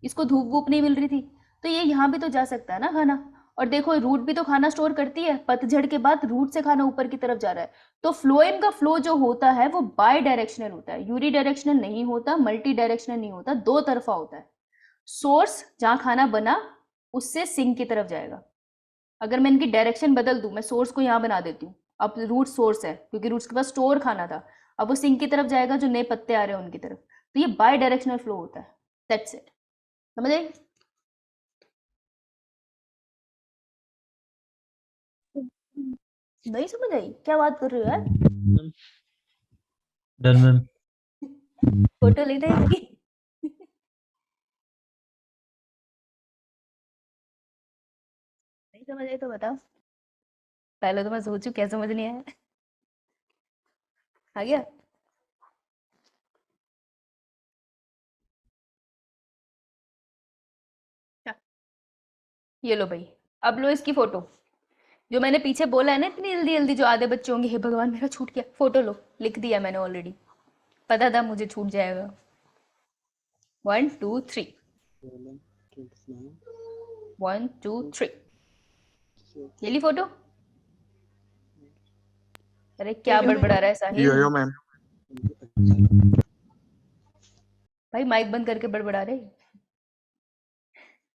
इसको धूप वूप नहीं मिल रही थी, तो ये यहाँ भी तो जा सकता है ना खाना। और देखो रूट भी तो खाना स्टोर करती है, पतझड़ के बाद रूट से खाना ऊपर की तरफ जा रहा है। तो फ्लोएम का फ्लो जो होता है वो बाय डायरेक्शनल होता है, यूनी डायरेक्शनल नहीं होता, मल्टी डायरेक्शनल नहीं होता, दो तरफा होता है। सोर्स जहां खाना बना उससे सिंक की तरफ जाएगा। अगर मैं इनकी डायरेक्शन बदल दूं, मैं सोर्स को यहाँ बना देती हूँ, अब रूट सोर्स है क्योंकि रूट्स के पास स्टोर खाना था, अब वो सिंक की तरफ जाएगा, जो नए पत्ते आ रहे हैं उनकी तरफ। तो ये बाय डायरेक्शनल फ्लो होता है, दैट्स इट। समझ आई? नहीं समझ आई? क्या बात कर रहे हो यार? Done ma'am. फोटो लेना है इसकी? नहीं समझ आई तो बताओ, पहले तो मैं सोचूं क्या समझ नहीं आया। आ गया? ये लो भाई, अब लो इसकी फोटो। जो मैंने पीछे बोला है ना इतनी जल्दी जल्दी, जो आधे बच्चे होंगे, हे भगवान मेरा छूट गया, फोटो लो, लिख दिया मैंने ऑलरेडी, पता था मुझे छूट जाएगा। 1 2 3 1 2 3 ये ली फोटो। अरे क्या बड़बड़ा रहा है साहिल? मैम। भाई माइक बंद करके बड़बड़ा रहे।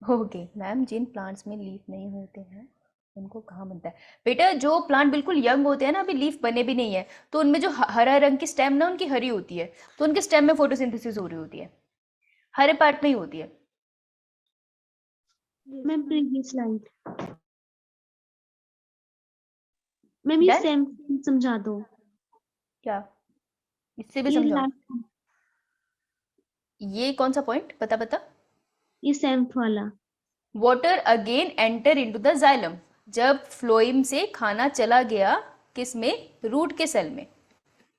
ओके मैम, जिन प्लांट्स में लीफ नहीं होते हैं उनको कहाँ बनता है? बेटा जो प्लांट बिल्कुल यंग होते हैं ना, अभी लीफ बने भी नहीं है, तो उनमें जो हरा रंग की स्टेम ना उनकी हरी होती है, तो उनके स्टेम में फोटोसिंथेसिस हो रही होती है, हरे पार्ट में ही होती है। मैम प्रीवियस स्लाइड मैम, ये Done? सेम समझा दो। क्या इससे भी ये समझाओ। last- ये कौन सा पॉइंट बता ये 7th वाला। Water again enter into the xylem, जब फ्लोएम से खाना चला गया किस में, रूट के सेल में,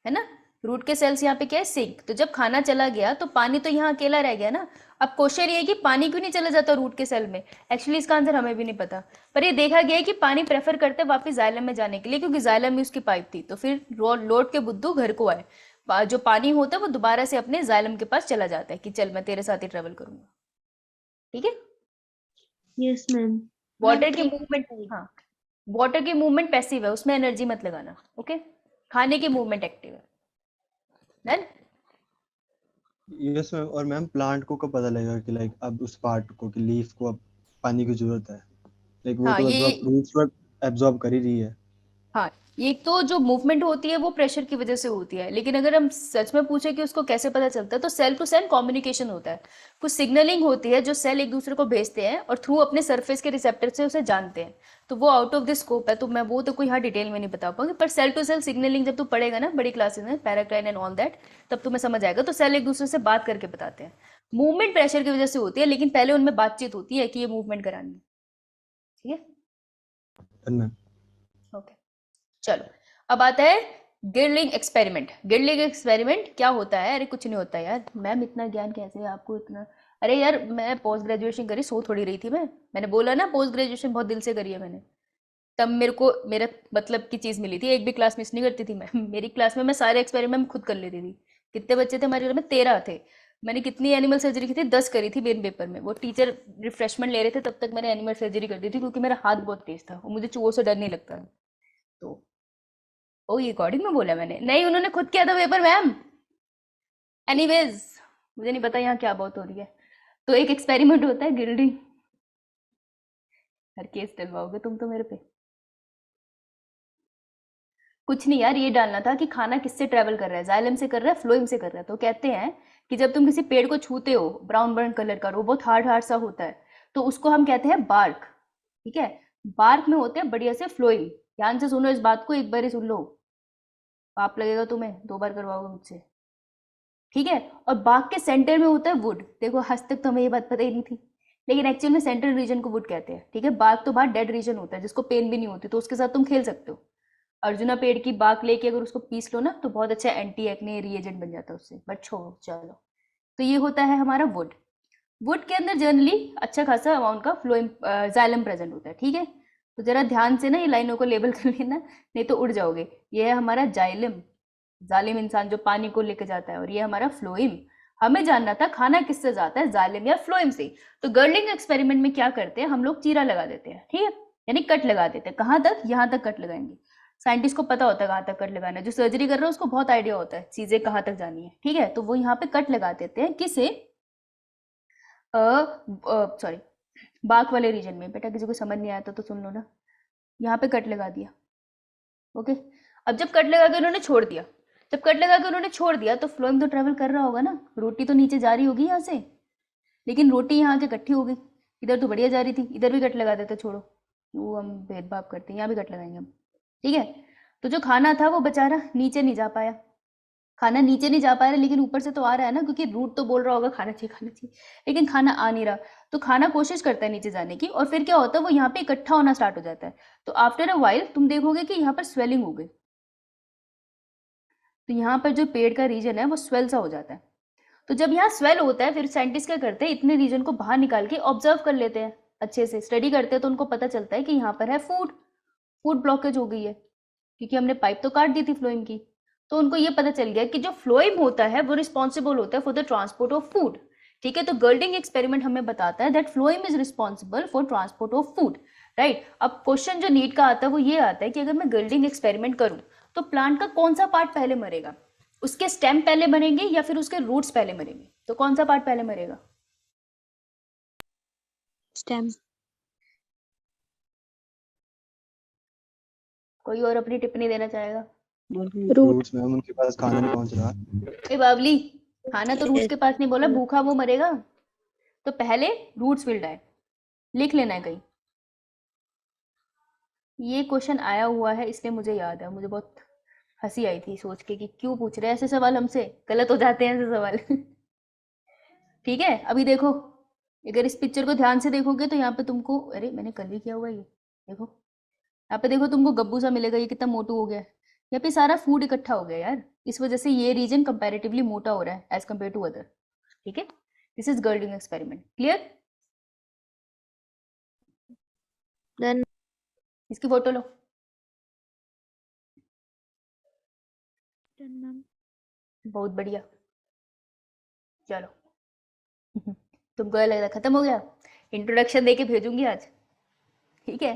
है ना। रूट के सेल्स यहाँ पे क्या है, सिंक। तो जब खाना चला गया तो पानी तो यहाँ अकेला रह गया ना। अब क्वेश्चन ये है कि पानी क्यों नहीं चला जाता रूट के सेल में। एक्चुअली इसका आंसर हमें भी नहीं पता, पर ये देखा गया है कि पानी प्रेफर करते हैं वापस जाइलम में जाने के लिए, क्योंकि जाइलम में उसकी पाइप थी। तो फिर लौट के बुद्धू घर को आए, जो पानी होता है वो दोबारा से अपने जाइलम के पास चला जाता है कि चल मैं तेरे साथ ही ट्रेवल करूंगा। ठीक है। Yes ma'am. वाटर की मूवमेंट, हाँ वाटर की मूवमेंट पैसिव है, उसमें एनर्जी मत लगाना। ओके। खाने की मूवमेंट एक्टिव है। डन। Yes ma'am. और मैम प्लांट को कब पता लगेगा कि लाइक अब उस पार्ट को कि लीफ को अब पानी की जरूरत है, लाइक वो हाँ तो ये, रूट्स पर एब्जॉर्ब कर ही रही है। हाँ ये तो जो मूवमेंट होती है वो प्रेशर की वजह से होती है, लेकिन अगर हम सच में पूछे कि उसको कैसे पता चलता है, तो सेल टू सेल कम्युनिकेशन होता है। कुछ सिग्नलिंग होती है जो सेल एक दूसरे को भेजते हैं और थ्रू अपने सरफेस के रिसेप्टर से उसे जानते हैं। तो वो आउट ऑफ द स्कोप है, तो मैं वो तो कोई यहाँ डिटेल में नहीं बता पाऊंगी, पर सेल टू सेल सिग्नलिंग जब तू पढ़ेगा ना बड़ी क्लासेस में, पैराक्लाइन एंड ऑल दैट, तब तुम्हें समझ आएगा। तो सेल एक दूसरे से बात करके बताते हैं। मूवमेंट प्रेशर की वजह से होती है, लेकिन पहले उनमें बातचीत होती है कि ये मूवमेंट करानी है। ठीक है। Done ma'am. ओके चलो, अब आता है गिरलिंग एक्सपेरिमेंट। गिरलिंग एक्सपेरिमेंट क्या होता है? अरे कुछ नहीं होता यार मैम, इतना ज्ञान कैसे है आपको इतना। अरे यार मैं पोस्ट ग्रेजुएशन करी, सो थोड़ी रही थी मैंने बोला ना पोस्ट ग्रेजुएशन बहुत दिल से करी है मैंने। तब मेरे को मेरा मतलब की चीज़ मिली थी, एक भी क्लास मिस नहीं करती थी मैं। मेरी क्लास में मैं सारे एक्सपेरिमेंट खुद कर लेती थी। कितने बच्चे थे हमारे घर में? 13 थे। मैंने कितनी एनिमल सर्जरी की थी? 10 करी थी मेन पेपर में। वो टीचर रिफ्रेशमेंट ले रहे थे तब तक मैंने एनिमल सर्जरी कर दी थी, क्योंकि मेरा हाथ बहुत तेज था और मुझे चूहों से डर नहीं लगता था। तो ओ ये रिकॉर्डिंग में बोला मैंने? नहीं, उन्होंने खुद किया था पेपर मैम। एनीवेज मुझे नहीं पता यहाँ क्या बात हो रही है। तो एक एक्सपेरिमेंट होता है गिल्डिंग। हर केस डलवाओगे तुम तो मेरे पे। कुछ नहीं यार, ये डालना था कि खाना किससे ट्रेवल कर रहा है, जाइलम से कर रहा है, फ्लोएम से कर रहा है। तो कहते हैं कि जब तुम किसी पेड़ को छूते हो, ब्राउन ब्राउन कलर का, वो बहुत हार्ड हार्ड सा होता है, तो उसको हम कहते हैं बार्क। ठीक है। बार्क में होते हैं बढ़िया से फ्लोएम। ध्यान से सुनो इस बात को, एक बार ही सुन लो, पाप लगेगा तुम्हें, 2 बार करवाओगे मुझसे। ठीक है। और बाग के सेंटर में होता है वुड। देखो आज तक तो हमें ये बात पता ही नहीं थी, लेकिन एक्चुअल में सेंट्रल रीजन को वुड कहते हैं। ठीक है। बाग तो बाहर डेड रीजन होता है जिसको पेन भी नहीं होती, तो उसके साथ तुम खेल सकते हो। अर्जुना पेड़ की बाग लेके अगर उसको पीस लो ना तो बहुत अच्छा एंटी एक्ने रिएजेंट बन जाता है उससे। बट छोड़ो चलो। तो ये होता है हमारा वुड। वुड के अंदर जनरली अच्छा खासा अमाउंट का फ्लोएम जाइलम प्रेजेंट होता है। ठीक है। तो जरा ध्यान से ना ये लाइनों को लेबल कर लेना, नहीं तो उड़ जाओगे। ये है हमारा जाइलम, जालिम इंसान जो पानी को लेके जाता है, और ये हमारा फ्लोएम। हमें जानना था खाना किससे जाता है, जालिम या फ्लोएम से। तो गर्लिंग एक्सपेरिमेंट में क्या करते हैं हम लोग, चीरा लगा देते हैं। ठीक है। यानी कट लगा देते हैं। कहाँ तक? यहाँ तक कट लगाएंगे। साइंटिस्ट को पता होता है कहाँ तक कट लगाना है। जो सर्जरी कर रहा है उसको बहुत आइडिया होता है चीजें कहाँ तक जानी है। ठीक है। तो वो यहाँ पे कट लगा देते हैं किसे, सॉरी बाक वाले रीजन में। बेटा किसी को समझ नहीं आया तो सुन लो ना, यहाँ पे कट लगा दिया। ओके। अब जब कट लगा के उन्होंने छोड़ दिया, जब कट लगा के उन्होंने छोड़ दिया तो फ्लोएम तो ट्रेवल कर रहा होगा ना, रोटी तो नीचे जा रही होगी यहाँ से, लेकिन रोटी यहाँ के इकट्ठी हो गई। इधर तो बढ़िया जा रही थी, इधर भी कट लगा देते। छोड़ो वो हम भेदभाव करते हैं, यहाँ भी कट लगाएंगे हम। ठीक है। तो जो खाना था वो बेचारा नीचे नहीं जा पाया। खाना नीचे नहीं जा पा रहा, लेकिन ऊपर से तो आ रहा है ना, क्योंकि रूट तो बोल रहा होगा खाना चाहिए खाना चाहिए, लेकिन खाना आ नहीं रहा। तो खाना कोशिश करता है नीचे जाने की, और फिर क्या होता है वो यहाँ पे इकट्ठा होना स्टार्ट हो जाता है। तो आफ्टर अ वाइल तुम देखोगे कि यहाँ पर स्वेलिंग हो गई। तो यहाँ पर जो पेड़ का रीजन है वो स्वेल सा हो जाता है। तो जब यहाँ स्वेल होता है फिर साइंटिस्ट क्या करते हैं, इतने रीजन को बाहर निकाल के ऑब्जर्व कर लेते हैं, अच्छे से स्टडी करते हैं। तो उनको पता चलता है कि यहाँ पर है फूड ब्लॉकेज हो गई है, क्योंकि हमने पाइप तो काट दी थी फ्लोएम की। तो उनको ये पता चल गया कि जो फ्लोएम होता है वो रिस्पॉन्सिबल होता है for the transport of food. ठीक है। तो गर्ल्डिंग एक्सपेरिमेंट हमें बताता है that phloem is responsible for transport of food. Right. अब क्वेश्चन जो नीट का आता है वो ये आता है कि अगर मैं गर्ल्डिंग एक्सपेरिमेंट करूं तो प्लांट का कौन सा पार्ट पहले मरेगा, उसके स्टेम पहले मरेंगे या फिर उसके रूट्स पहले मरेंगे? तो कौन सा पार्ट पहले मरेगा? स्टेम। कोई और अपनी टिप्पणी देना चाहेगा? रूट। रूट्स मैम, उनके पास खाना नहीं पहुंच रहा। ए बावली, खाना तो रूट्स के पास नहीं बोला, भूखा वो मरेगा। तो पहले रूट्स विल डाई। लिख लेना है कहीं। ये क्वेश्चन आया हुआ है इसलिए मुझे याद है, मुझे बहुत हंसी आई थी सोच के कि क्यों पूछ रहे हैं ऐसे सवाल हमसे, गलत हो जाते हैं ऐसे सवाल। ठीक है, अभी देखो, अगर इस पिक्चर को ध्यान से देखोगे तो यहाँ पे तुमको, अरे मैंने कल ही किया हुआ ये, देखो यहाँ पे देखो तुमको गब्बू सा मिलेगा, ये कितना मोटू हो गया है। यहाँ पे सारा फूड इकट्ठा हो गया यार, इस वजह से ये रीजन कंपैरेटिवली मोटा हो रहा है एज कम्पेयर टू अदर। ठीक है, this is girdling experiment, clear? Then इसकी फोटो लो। Done, ma'am. बहुत बढ़िया, चलो। तुमको लग रहा है खत्म हो गया, इंट्रोडक्शन दे के भेजूंगी आज। ठीक है,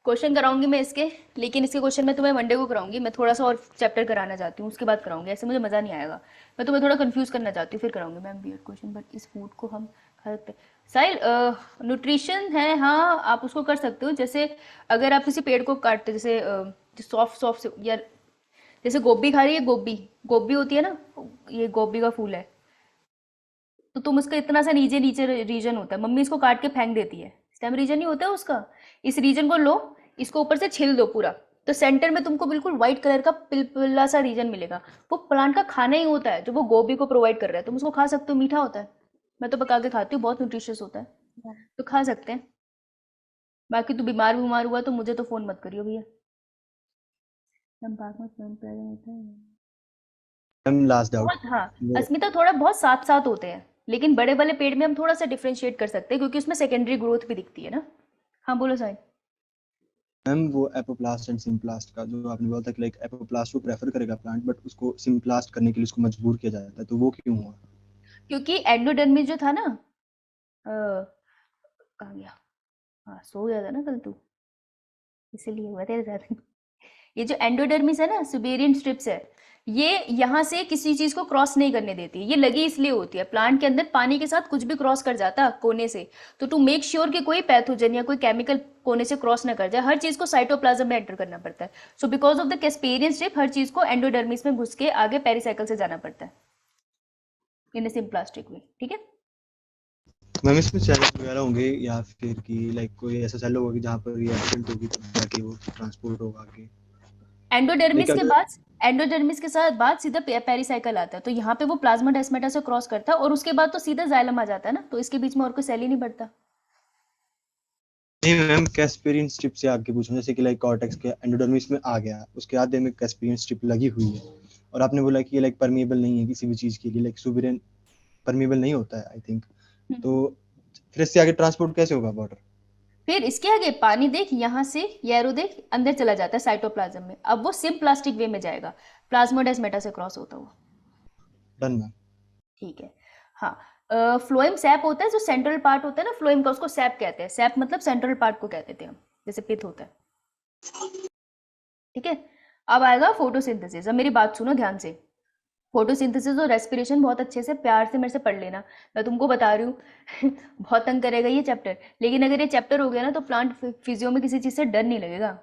क्वेश्चन कराऊंगी मैं इसके, लेकिन इसके क्वेश्चन मैं तुम्हें मंडे को कराऊंगी। मैं थोड़ा सा और चैप्टर कराना चाहती हूँ, उसके बाद कराऊंगी, ऐसे मुझे मज़ा नहीं आएगा। मैं तुम्हें थोड़ा कंफ्यूज करना चाहती हूँ, फिर कराऊंगी मैम वियर्ड क्वेश्चन। बट इस फूड को हम खा सकते हैं साहिल? न्यूट्रिशन है, हाँ आप उसको कर सकते हो। जैसे अगर आप किसी पेड़ को काटते, जैसे सॉफ्ट सॉफ्ट या जैसे गोभी खा रही है, गोभी गोभी होती है ना, ये गोभी का फूल है, तो तुम उसका इतना सा नीचे नीचे रीजन होता है, मम्मी इसको काट के फेंक देती है, स्टेम रीजन ही होता है उसका। इस रीजन को लो, इसको ऊपर से छिल दो पूरा, तो सेंटर में तुमको बिल्कुल व्हाइट कलर का पिलपिला सा रीजन मिलेगा। वो प्लांट का खाना ही होता है जो वो गोभी को प्रोवाइड कर रहा है। तुम उसको खा सकते हो, मीठा होता है, मैं तो पका के खाती हूँ, बहुत न्यूट्रिशियस होता है, तो खा सकते हैं। बाकी तू बीमार हुआ तो मुझे तो फोन मत करियो भैया। मैम लास्ट डाउट, बहुत, हाँ अस्मिता, थोड़ा बहुत साथ साथ होते हैं, लेकिन बड़े वाले पेड़ में हम थोड़ा सा डिफरेंशिएट कर सकते हैं क्योंकि उसमें सेकेंडरी ग्रोथ भी दिखती है ना। हाँ बोलो साहिल। मैम वो एपोप्लास्ट एंड सिम्प्लास्ट का जो आपने बोला था कि लाइक एपोप्लास्ट को प्रेफर करेगा प्लांट, बट उसको सिम्प्लास्ट करने के लिए उसको मजबूर किया जाता है, तो वो क्यों हुआ? क्योंकि एंडोडर्मिस जो था ना, कहाँ गया, हाँ सो गया था ना कल तू, इसीलिए हुआ तेरे साथ। ये जो एंडोडर्मिस है ना, सुबेरियन स्ट्रिप्स है, ये यहाँ से किसी चीज को क्रॉस नहीं करने देती। ये लगी इसलिए होती है, प्लांट के अंदर पानी के साथ कुछ भी क्रॉस कर जाता कोने से, तो टू मेक श्योर कि कोई पैथोजन या कोई केमिकल कोने से क्रॉस ना कर जाए, हर चीज को साइटोप्लाज्म में एंटर करना पड़ता है। So because of the Casparian strip हर चीज को एंडोडर्मिस में घुस के आगे पेरिसाइकिल से जाना पड़ता है इन सिम्प्लास्टिक वे। ठीक है, मैम इसमें सेल्स वगैरह होंगे या फिर कि लाइक कोई ऐसा सेल होगा कि जहाँ पर रिएक्शन होगी तब जाके वो ट्रांसपोर्ट होगा आगे? एंडोडर्मिस Like के बाद, एंडोडर्मिस के साथ बाद सीधा पेरिसाइकिल आता है, तो यहाँ पे वो प्लाज्माडेस्माटा से क्रॉस करता है और उसके बाद तो सीधा जाइलम आ जाता है ना, तो इसके बीच में और कोई सेल ही नहीं बढ़ता। नहीं मैम, कैस्पेरियन स्ट्रिप से आगे पूछूं, जैसे कि लाइक कॉर्टेक्स के एंडोडर्मिस में आ गया, उसके आधे में कैस्पेरियन स्ट्रिप लगी हुई है, और आपने बोला कि ये लाइक परमिएबल नहीं है किसी भी चीज के लिए, लाइक सुबेरियन परमिएबल नहीं होता है आई थिंक, तो फिर इससे आगे ट्रांसपोर्ट कैसे होगा वाटर? फिर इसके आगे पानी देख, यहाँ से ये एरो देख, अंदर चला जाता है साइटोप्लाज्म में, अब वो सिम्प्लास्टिक वे में जाएगा, प्लाज्मोडेस्माटा से क्रॉस होता हुआ। Done ma'am. ठीक है, हाँ फ्लोएम सैप होता है, जो सेंट्रल पार्ट होता है ना फ्लोएम का, उसको सैप कहते हैं। सैप मतलब सेंट्रल पार्ट को कहते थे हम, जैसे पित्त होता है। ठीक है, अब आएगा फोटोसिंथेसिस। अब मेरी बात सुनो ध्यान से, फोटोसिंथेसिस और रेस्पिरेशन बहुत अच्छे से प्यार से मेरे से पढ़ लेना, मैं तुमको बता रही हूँ। बहुत तंग करेगा ये चैप्टर, लेकिन अगर ये चैप्टर हो गया ना तो प्लांट फिजियो में किसी चीज से डर नहीं लगेगा।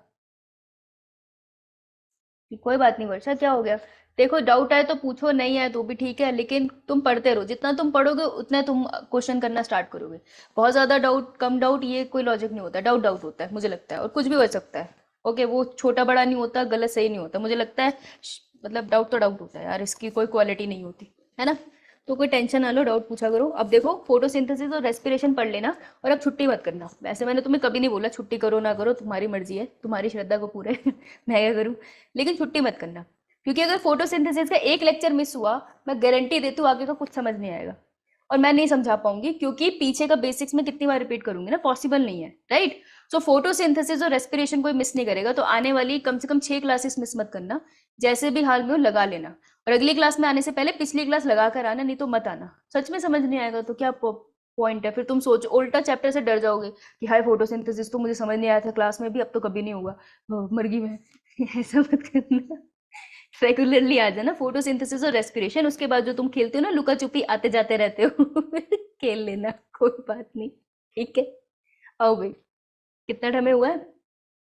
कोई बात नहीं वर्षा, क्या हो गया? देखो डाउट आए तो पूछो, नहीं आए तो भी ठीक है, लेकिन तुम पढ़ते रहो, जितना तुम पढ़ोगे उतना तुम क्वेश्चन करना स्टार्ट करोगे। बहुत ज्यादा डाउट, कम डाउट, ये कोई लॉजिक नहीं होता, डाउट डाउट होता है मुझे लगता है, और कुछ भी हो सकता है। ओके, वो छोटा बड़ा नहीं होता, गलत सही नहीं होता, मुझे लगता है मतलब डाउट तो डाउट होता है यार, इसकी कोई क्वालिटी नहीं होती है ना, तो कोई टेंशन ना लो, डाउट पूछा करो। अब देखो फोटोसिंथेसिस और रेस्पिरेशन पढ़ लेना, और अब छुट्टी मत करना। वैसे मैंने तुम्हें कभी नहीं बोला छुट्टी करो ना करो, तुम्हारी मर्जी है, तुम्हारी श्रद्धा को पूरे मैं क्या करूँ, लेकिन छुट्टी मत करना, क्योंकि अगर फोटोसिंथेसिस का एक लेक्चर मिस हुआ, मैं गारंटी देती हूँ आगे का कुछ समझ नहीं आएगा, और मैं नहीं समझा पाऊंगी, क्योंकि पीछे का बेसिक्स में कितनी बार रिपीट करूंगी ना, पॉसिबल नहीं है, राइट। सो फोटोसिंथेसिस और रेस्पिरेशन कोई मिस नहीं करेगा, तो आने वाली कम से कम 6 क्लासेस मिस मत करना, जैसे भी हाल में हो लगा लेना, और अगली क्लास में आने से पहले पिछली क्लास लगा कर आना, नहीं तो मत आना। सच में समझ नहीं आएगा तो क्या पॉइंट है, फिर तुम सोचो उल्टा चैप्टर से डर जाओगे कि हाय फोटोसिंथेसिस तो मुझे समझ नहीं आया था क्लास में भी, अब तो कभी नहीं होगा, मर गई मैं। ऐसा मत करना, रेगुलरली आ जाना फोटोसिंथेसिस और रेस्पिरेशन। उसके बाद जो तुम खेलते हो ना लुका छुपी, आते जाते रहते हो, खेल लेना, कोई बात नहीं, ठीक है। आओ भाई, कितना टाइम हुआ है?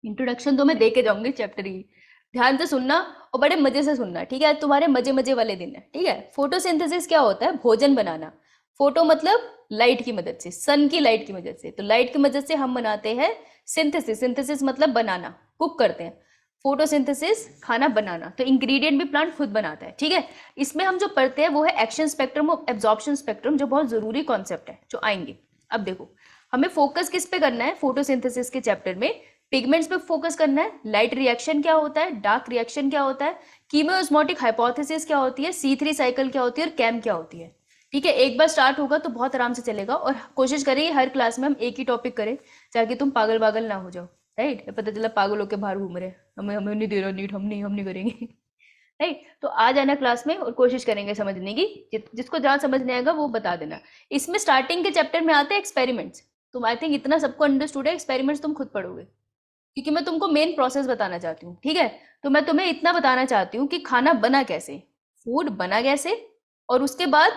इंट्रोडक्शन तो मैं दे के जाऊंगी चैप्टर की, ध्यान से सुनना और बड़े मजे से सुनना, ठीक है। तुम्हारे मजे मजे वाले दिन है, ठीक है। फोटोसिंथेसिस क्या होता है? भोजन बनाना। फोटो मतलब लाइट की मदद से, सन की लाइट की मदद से, तो लाइट की मदद से हम बनाते हैं सिंथेसिस। सिंथेसिस मतलब बनाना, कुक करते हैं। फोटोसिंथेसिस खाना बनाना, तो इंग्रेडिएंट भी प्लांट खुद बनाता है, ठीक है। इसमें हम जो पढ़ते हैं वो है एक्शन स्पेक्ट्रम और एब्जॉर्प्शन स्पेक्ट्रम, जो बहुत जरूरी कॉन्सेप्ट है जो आएंगे। अब देखो हमें फोकस किस पे करना है फोटोसिंथेसिस के चैप्टर में, पिगमेंट्स पे फोकस करना है, लाइट रिएक्शन क्या होता है, डार्क रिएक्शन क्या होता है, कीमोस्मोटिक हाइपोथेसिस क्या होती है, C3 साइकिल क्या होती है और कैम क्या होती है, ठीक है। एक बार स्टार्ट होगा तो बहुत आराम से चलेगा, और कोशिश करेंगे हर क्लास में हम एक ही टॉपिक करें ताकि तुम पागल पागल ना हो जाओ, राइट। पता चला पागल होकर बाहर घूम रहे, हमें नहीं दे रहा नीट, हम नहीं करेंगे, राइट। तो आ जाना क्लास में और कोशिश करेंगे समझने की, जिसको जहाँ समझ नहीं आएगा वो बता देना। इसमें स्टार्टिंग के चैप्टर में आते हैं एक्सपेरिमेंट्स, तुम आई थिंक इतना सबको अंडरस्टूड है, एक्सपेरिमेंट्स तुम खुद पढ़ोगे क्योंकि मैं तुमको मेन प्रोसेस बताना चाहती हूँ, ठीक है। तो मैं तुम्हें इतना बताना चाहती हूँ कि खाना बना कैसे, फूड बना कैसे, और उसके बाद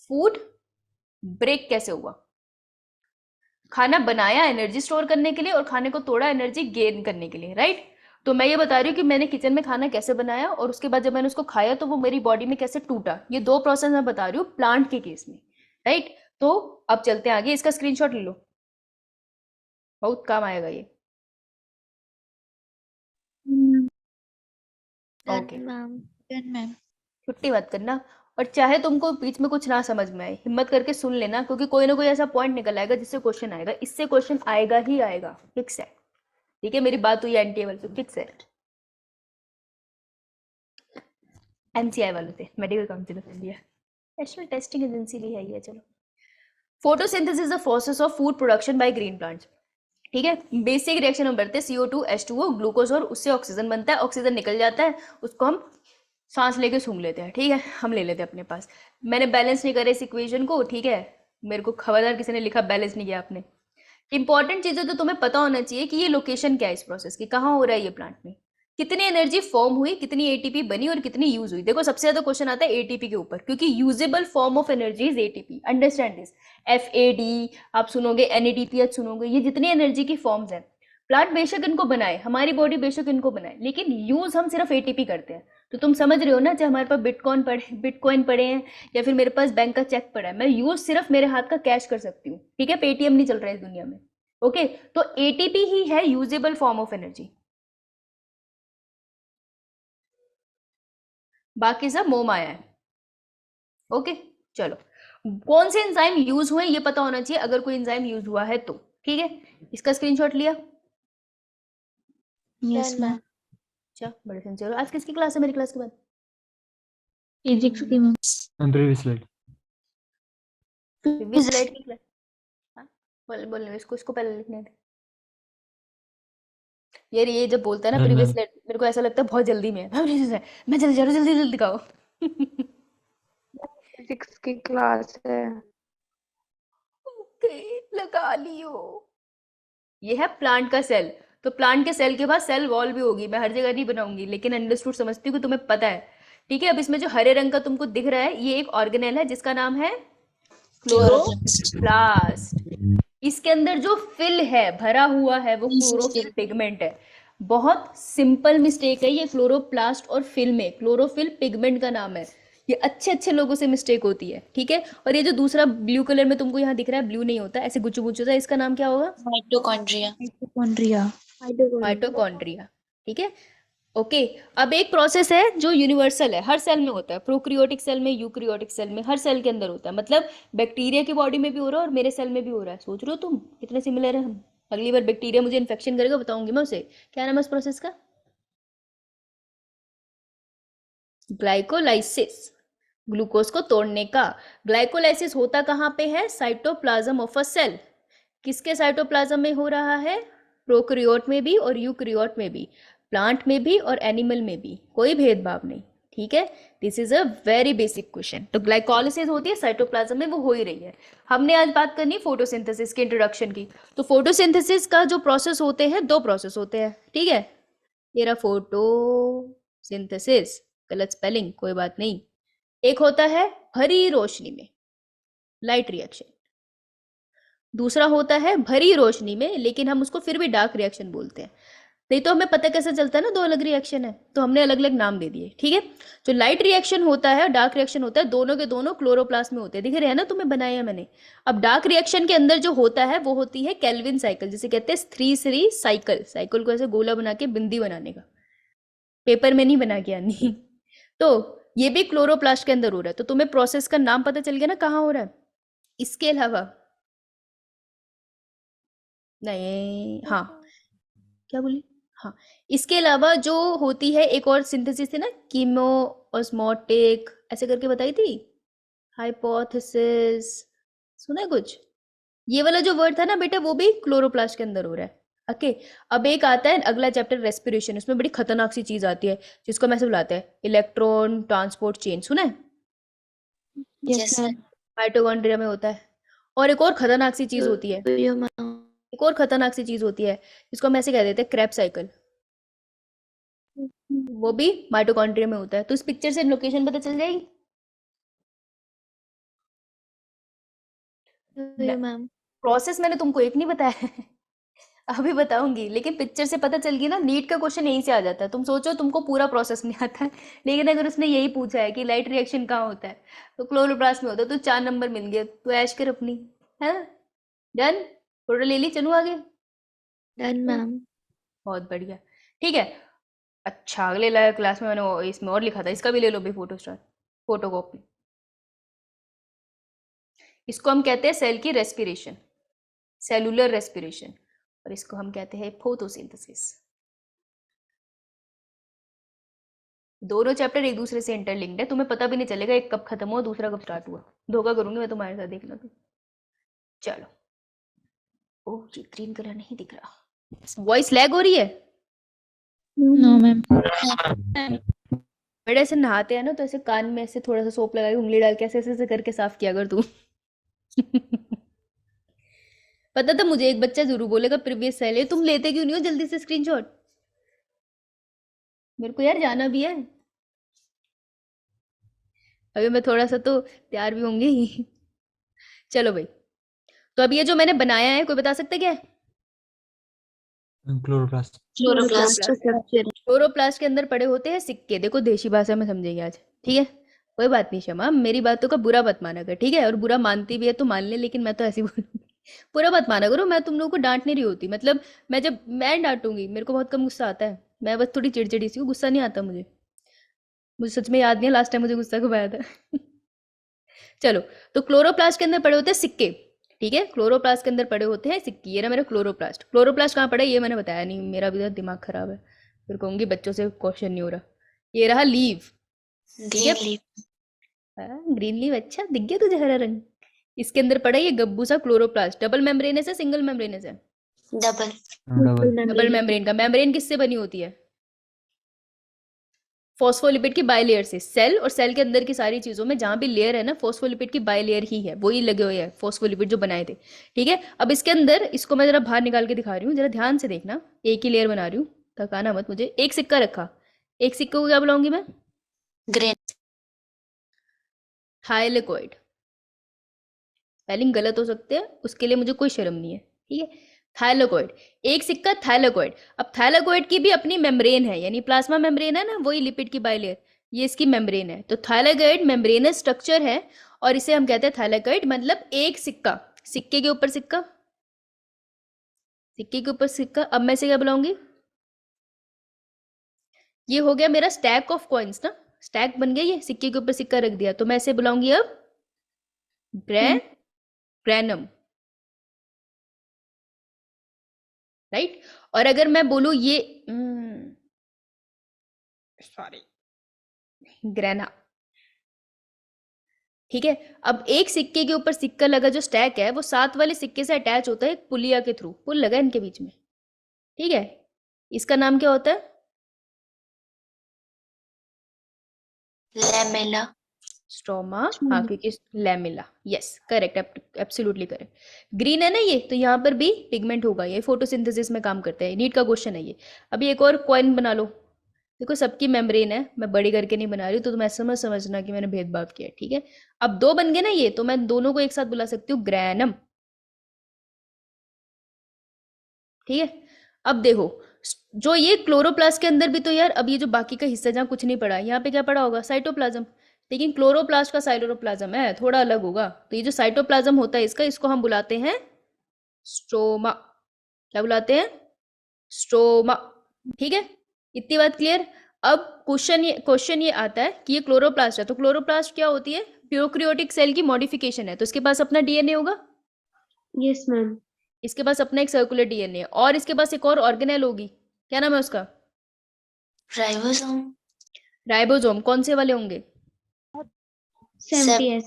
फूड ब्रेक कैसे हुआ। खाना बनाया एनर्जी स्टोर करने के लिए और खाने को तोड़ा एनर्जी गेन करने के लिए, राइट। तो मैं ये बता रही हूँ कि मैंने किचन में खाना कैसे बनाया और उसके बाद जब मैंने उसको खाया तो वो मेरी बॉडी में कैसे टूटा, ये 2 प्रोसेस मैं बता रही हूँ प्लांट के केस में, राइट। तो अब चलते हैं आगे, इसका स्क्रीनशॉट ले लो, बहुत काम आएगा ये। Okay Done, ma'am. छुट्टी मत करना, और चाहे तुमको बीच में कुछ ना समझ में आए हिम्मत करके सुन लेना, क्योंकि कोई ना कोई ऐसा पॉइंट निकल आएगा जिससे क्वेश्चन आएगा, इससे क्वेश्चन आएगा ही आएगा, फिक्स है, ठीक है। मेरी बात हुई एनटीए वाले से, फिक्स है। एमसीआई वालों से, medical council of India, national testing agency भी है ये। चलो, photosynthesis is the process of food production by green plants, ठीक है। बेसिक रिएक्शन में बढ़ते हैं CO2 H2O ग्लूकोज, और उससे ऑक्सीजन बनता है, ऑक्सीजन निकल जाता है, उसको हम सांस लेके सूंघ लेते हैं, ठीक है, हम ले लेते हैं अपने पास। मैंने बैलेंस नहीं करा इस इक्वेशन को, ठीक है, मेरे को खबरदार किसी ने लिखा बैलेंस नहीं किया आपने। इंपॉर्टेंट चीजें तो तुम्हें पता होना चाहिए कि ये लोकेशन क्या है इस प्रोसेस की, कहाँ हो रहा है ये प्लांट में, कितनी एनर्जी फॉर्म हुई, कितनी एटीपी बनी और कितनी यूज हुई। देखो सबसे ज्यादा क्वेश्चन आता है एटीपी के ऊपर, क्योंकि usable form of energy is ATP, understand this. FAD आप सुनोगे, NADPH सुनोगे, ये जितनी एनर्जी की फॉर्म्स हैं, प्लांट बेशक इनको बनाए, हमारी बॉडी बेशक इनको बनाए, लेकिन यूज हम सिर्फ एटीपी करते हैं। तो तुम समझ रहे हो ना, चाहे हमारे पास बिटकॉइन पड़े हैं या फिर मेरे पास बैंक का चेक पड़ा है, मैं यूज सिर्फ मेरे हाथ का कैश कर सकती हूँ, ठीक है। पेटीएम नहीं चल रहा है इस दुनिया में, ओके। तो एटीपी ही है यूजेबल फॉर्म ऑफ एनर्जी, बाकी सब मोम आया है, ओके। चलो, कौन से एंजाइम यूज हुए ये पता होना चाहिए, अगर कोई एंजाइम यूज हुआ है तो, ठीक है। इसका स्क्रीनशॉट लिया, यस Done, मैम। ma'am. अच्छा बड़े सिंसियर। आज किसकी क्लास है मेरी क्लास के बाद? फिजिक्स की ma'am. Previous slide. Previous slide की क्लास, हाँ बोलने इसको पहले लिखने दे यार। ये जब बोलता है ना Done, प्रीवियस ma'am. स्लाइड, मेरे को ऐसा लगता है बहुत जल्दी में है, मैं जल्दी जा रहा हूँ, जल्दी दिखाओ। फिजिक्स की क्लास है। ओके, लगा लियो। ये है प्लांट का सेल, तो प्लांट के सेल के बाद सेल वॉल भी होगी, मैं हर जगह नहीं बनाऊंगी, लेकिन अंडरस्टूड समझती हूँ कि तुम्हें पता है, ठीक है। अब इसमें जो हरे रंग का तुमको दिख रहा है, ये एक ऑर्गेनेल है जिसका नाम है क्लोरोप्लास्ट। इसके अंदर जो फिल है, भरा हुआ है, वो क्लोरोफिल पिगमेंट है। बहुत सिंपल मिस्टेक है ये, क्लोरोप्लास्ट और फिल में क्लोरोफिल पिगमेंट का नाम है, ये अच्छे अच्छे लोगों से मिस्टेक होती है, ठीक है। और ये जो दूसरा ब्लू कलर में तुमको यहाँ दिख रहा है, ब्लू नहीं होता, ऐसे गुच्चू गुच्चू सा, इसका नाम क्या होगा? माइटोकॉन्ड्रिया, ठीक है, ओके। अब एक प्रोसेस है जो यूनिवर्सल है, हर सेल में होता है, प्रोक्रियोटिक सेल में, यूक्रियोटिक सेल में, हर सेल के अंदर होता है। मतलब बैक्टीरिया की बॉडी में भी हो रहा है और मेरे सेल में भी हो रहा है। सोच रहे हो तुम कितने सिमिलर है हम? अगली बार बैक्टीरिया मुझे इन्फेक्शन करेगा, बताऊंगी मैं उसे, क्या नाम है उस प्रोसेस का? ग्लाइकोलाइसिस, ग्लूकोज को तोड़ने का। ग्लाइकोलाइसिस होता कहाँ पे है? Cytoplasm of a cell. किसके साइटोप्लाज्म में हो रहा है? प्रोकैरियोट में भी और यूकैरियोट में भी, प्लांट में भी और एनिमल में भी, कोई भेदभाव नहीं, ठीक है। This is a very basic question. तो ग्लाइकोलाइसिस होती है साइटोप्लाज्म में, वो हो ही रही है। हमने आज बात करनी फोटोसिंथेसिस के इंट्रोडक्शन की। तो फोटोसिंथेसिस का जो प्रोसेस होते हैं, 2 प्रोसेस होते हैं, ठीक है। ये रहा फोटोसिंथेसिस, गलत स्पेलिंग, कोई बात नहीं। एक होता है भरी रोशनी में, लाइट रिएक्शन, दूसरा होता है भरी रोशनी में, लेकिन हम उसको फिर भी डार्क रिएक्शन बोलते हैं। नहीं तो हमें पता कैसे चलता है ना 2 अलग रिएक्शन है, तो हमने अलग अलग नाम दे दिए, ठीक है। जो लाइट रिएक्शन होता है, डार्क रिएक्शन होता है, दोनों के दोनों क्लोरोप्लास्ट में होते हैं, दिख रहे हैं ना तुम्हें, बनाया मैंने। अब डार्क रिएक्शन के अंदर जो होता है वो होती है केल्विन साइकिल, जिसे कहते हैं 3-3 साइकिल। साइकिल को ऐसे गोला बना के बिंदी बनाने का, पेपर में नहीं बना के आनी। तो ये भी क्लोरोप्लास्ट के अंदर हो रहा है, तो तुम्हें प्रोसेस का नाम पता चल गया ना कहाँ हो रहा है। इसके अलावा नहीं, हाँ क्या बोली, हाँ इसके अलावा जो होती है एक और सिंथेसिस है ना, कीमो ऑस्मोटिक ऐसे करके बताई थी, हाइपोथेसिस, सुना है कुछ? ये वाला जो वर्ड था ना बेटा, वो भी क्लोरोप्लास्ट के अंदर हो रहा है। ओके, अब एक आता है अगला चैप्टर रेस्पिरेशन, उसमें बड़ी खतरनाक सी चीज आती है जिसको हम ऐसे बुलाते हैं इलेक्ट्रॉन ट्रांसपोर्ट चेन, सुना है? Yes sir. माइटोकॉन्ड्रिया में होता है। और एक और खतरनाक सी चीज होती है, एक और खतरनाक सी चीज होती है जिसको हम ऐसे कह देते हैं क्रेब साइकिल, वो भी माइटोकॉन्ड्रिया में होता है। तो इस पिक्चर से लोकेशन पता चल जाएगी। मैम प्रोसेस मैंने तुमको एक नहीं बताया है अभी बताऊंगी, लेकिन पिक्चर से पता चल गई ना। नीट का क्वेश्चन यहीं से आ जाता है। तुम सोचो तुमको पूरा प्रोसेस नहीं आता है, लेकिन अगर उसने यही पूछा है कि लाइट रिएक्शन कहाँ होता है तो क्लोरोप्लास्ट में होता है, तो 4 नंबर मिल गए, तो ऐश कर अपनी, है ना? डन, फोटो ले ली, चलूं आगे? Done ma'am. बहुत बढ़िया, ठीक है। अच्छा, अगले क्लास में मैंने इसमें और लिखा था, इसका भी ले लो भाई फोटो स्टार, फोटो कॉपी। इसको हम कहते हैं सेल की रेस्पिरेशन, सेलुलर रेस्पिरेशन, और इसको हम कहते हैं फोटोसिंथेसिस। दोनों चैप्टर एक दूसरे से इंटरलिंक्ड है, तुम्हें पता भी नहीं चलेगा एक कब खत्म हुआ दूसरा कब स्टार्ट हुआ। धोखा करूंगी मैं तुम्हारे साथ, देखना तुम। चलो, ओह ये ग्रीन कलर नहीं दिख रहा, वॉइस लैग हो रही है। No ma'am. बड़े ऐसे नहाते हैं ना, तो ऐसे कान में ऐसे थोड़ा सा सोप लगा के उंगली डाल के ऐसे ऐसे करके साफ किया अगर तू पता था मुझे एक बच्चा जरूर बोलेगा प्रीवियस सेल है, तुम लेते क्यों नहीं हो जल्दी से स्क्रीनशॉट, मेरे को यार जाना भी है। अभी मैं थोड़ा सा तो तैयार भी होंगी चलो भाई, तो अब ये जो मैंने बनाया है कोई बता सकता है क्या है? क्लोरोप्लास्ट। क्लोरोप्लास्ट के अंदर पड़े होते हैं सिक्के, देखो देशी भाषा में समझेंगे आज, ठीक है? कोई बात नहीं शमा, मेरी बातों का बुरा मत माना कर, ठीक है? और बुरा मानती भी है तो मान ले, लेकिन मैं तो ऐसी बोलूंगी बुरा मत माना करो, मैं तुम लोगों को डांट नहीं रही होती, मतलब मैं डांटूंगी, मेरे को बहुत कम गुस्सा आता है, मैं बस थोड़ी चिड़चिड़ी सी हूँ, गुस्सा नहीं आता मुझे सच में याद नहीं है लास्ट टाइम मुझे गुस्सा कब आया था चलो, तो क्लोरोप्लास्ट के अंदर पड़े होते हैं सिक्के, ठीक है? क्लोरोप्लास्ट के अंदर पड़े होते हैं सिक्के। ये रहा मेरा क्लोरोप्लास्ट। क्लोरोप्लास्ट कहाँ पड़ा है ये मैंने बताया नहीं, मेरा भी दिमाग खराब है, फिर कहूंगी बच्चों से क्वेश्चन नहीं हो रहा। ये रहा लीव, ठीक है? ग्रीन लीव, अच्छा दिख गया तुझे हरा रंग। इसके अंदर पड़ा ये गब्बू सा क्लोरोप्लास्ट। डबल मेम्ब्रेनस है सिंगल मेम्ब्रेनस है? डबल मेम्ब्रेन का। मेम्ब्रेन किससे बनी होती है? फॉस्फोलिपिड की बाइलेयर से। सेल और सेल के अंदर की सारी चीजों में जहां भी लेयर है ना, फॉस्फोलिपिड की बाइलेयर ही है, वही लगे हुए हैं फॉस्फोलिपिड जो बनाए थे, ठीक है? अब इसके अंदर, इसको मैं जरा बाहर निकाल के दिखा रही हूँ, जरा ध्यान से देखना, एक ही लेयर बना रही हूँ, थकाना मत मुझे। एक सिक्का रखा, एक सिक्के को क्या बुलाऊंगी मैं? ग्रेन। थाइलेकोइड। स्पेलिंग गलत हो सकते हैं, उसके लिए मुझे कोई शर्म नहीं है, ठीक है? थाइलेकोइड, एक सिक्का थाइलेकोइड। अब थाइलेकोइड की भी अपनी मेम्ब्रेन है, यानी प्लाज्मा मेम्ब्रेन है ना, वही लिपिड की बाइलेयर, ये इसकी मेम्ब्रेन है। तो थाइलेकोइड मेम्ब्रेनस स्ट्रक्चर है और इसे हम कहते हैं थाइलेकोइड, मतलब एक सिक्का, सिक्के के ऊपर सिक्का, सिक्के के ऊपर सिक्का। अब मैं इसे क्या बुलाऊंगी? ये हो गया मेरा स्टैक ऑफ कॉइन्स ना, स्टैक बन गया, ये सिक्के के ऊपर सिक्का रख दिया, तो मैं इसे बुलाऊंगी अब ग्रैनम, राइट? और अगर मैं बोलूं ये सॉरी ग्रैना, ठीक है? अब एक सिक्के के ऊपर सिक्का लगा जो स्टैक है, वो साथ वाले सिक्के से अटैच होता है एक पुलिया के थ्रू, पुल लगा इनके बीच में, ठीक है? इसका नाम क्या होता है? लैमेला। स्ट्रोमा, हाँ क्योंकि lamella, yes correct, absolutely correct. Green है ना ये, तो यहाँ पर भी पिगमेंट होगा, ये फोटोसिंथेसिस में काम करता है, नीट का क्वेश्चन है ये। अभी एक और कॉइन बना लो, देखो सबकी मेम्ब्रेन है, मैं बड़ी करके नहीं बना रही हूँ, तो तुम ऐसा मत समझना कि मैंने भेदभाव किया, ठीक है? अब दो बन गए ना ये, तो मैं दोनों को एक साथ बुला सकती हूँ ग्रैनम, ठीक है? अब देखो, जो ये क्लोरोप्लास्ट के अंदर भी तो यार, अब ये जो बाकी का हिस्सा जहाँ कुछ नहीं पड़ा, यहाँ पे क्या पड़ा होगा? साइटोप्लाज्म, लेकिन क्लोरोप्लास्ट का साइटोप्लाज्म है थोड़ा अलग होगा, तो ये जो साइटोप्लाज्म होता है इसका, इसको हम बुलाते हैं स्ट्रोमा। क्या बुलाते हैं? स्ट्रोमा, ठीक है? इतनी बात क्लियर? अब क्वेश्चन ये आता है कि ये क्लोरोप्लास्ट है, तो क्लोरोप्लास्ट क्या होती है? प्रोकैरियोटिक सेल की मॉडिफिकेशन है, तो इसके पास अपना डीएनए होगा, यस मैम। इसके पास अपना एक सर्कुलर डीएनए, और इसके पास एक और ऑर्गेनेल होगी, क्या नाम है उसका? राइबोसोम। राइबोसोम। कौन से वाले होंगे? 70S।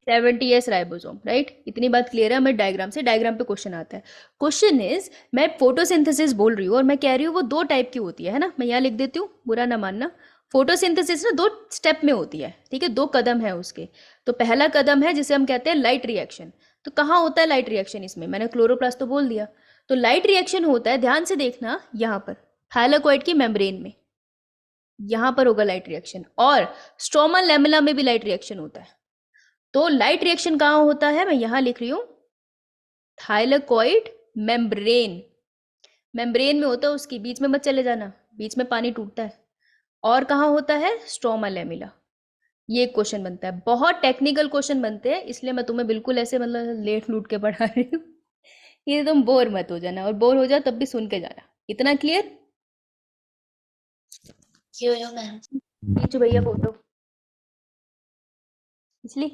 70S ribosome, right. इतनी बात क्लियर है। हमें डायग्राम पे क्वेश्चन आता है। क्वेश्चन इज, मैं फोटोसिंथेसिस बोल रही हूँ और मैं कह रही हूँ वो 2 टाइप की होती है ना, मैं यहाँ लिख देती हूँ, बुरा ना मानना। फोटोसिंथेसिस ना 2 स्टेप में होती है, ठीक है, 2 कदम है उसके। तो पहला कदम है जिसे हम कहते हैं लाइट रिएक्शन। तो कहाँ होता है लाइट रिएक्शन? इसमें मैंने क्लोरोप्लास्ट तो बोल दिया। तो लाइट रिएक्शन होता है, ध्यान से देखना, यहाँ पर थाइलाकोइड की मेम्ब्रेन में, यहाँ पर होगा लाइट रिएक्शन। और स्ट्रोमा लैमेला में भी लाइट रिएक्शन होता है। तो लाइट रिएक्शन कहाँ होता है? मैं यहां लिख रही हूं, थाइलाकोइड मेम्ब्रेन। मेम्ब्रेन में होता है, उसकी बीच में मत चले जाना, बीच में पानी टूटता है। और कहाँ होता है? Stroma lamella. ये क्वेश्चन बनता है, बहुत टेक्निकल क्वेश्चन बनते हैं, इसलिए मैं तुम्हें बिल्कुल ऐसे मतलब लेट लूट के पढ़ा रही हूँ। ये तुम बोर मत हो जाना, और बोर हो जाओ तब भी सुन के जाना। इतना क्लियर? यो मैम। खींचो भैया फोटो, इसलिए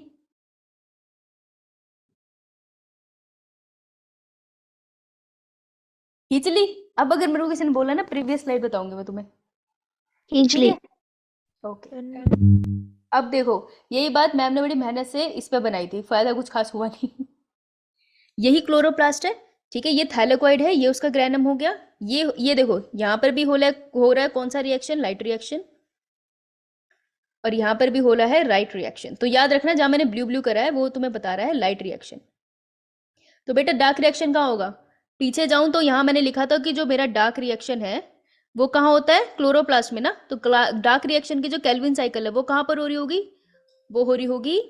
खींच ली। अब अगर मेरे को किसी ने बोला ना प्रीवियस स्लाइड बताऊंगी मैं तुम्हें, खींच ठीक ली। है? ओके। अब देखो, यही बात मैम ने बड़ी मेहनत से इस पे बनाई थी, फायदा कुछ खास हुआ नहीं। यही क्लोरोप्लास्ट है, ठीक है, ये थाइलाकोइड है, ये उसका ग्रैनम हो गया। ये देखो, यहाँ पर भी हो रहा है कौन सा रिएक्शन? Light reaction. और यहाँ पर भी हो रहा है राइट रिएक्शन। तो याद रखना, जहां मैंने ब्लू ब्लू करा है वो तुम्हें बता रहा है लाइट रिएक्शन। तो बेटा डार्क रिएक्शन कहाँ होगा? पीछे जाऊं तो यहाँ मैंने लिखा था कि जो मेरा डार्क रिएक्शन है वो कहाँ होता है? क्लोरोप्लास्ट में ना। तो डार्क रिएक्शन की जो केल्विन साइकिल है वो कहाँ पर हो रही होगी? वो हो रही होगी,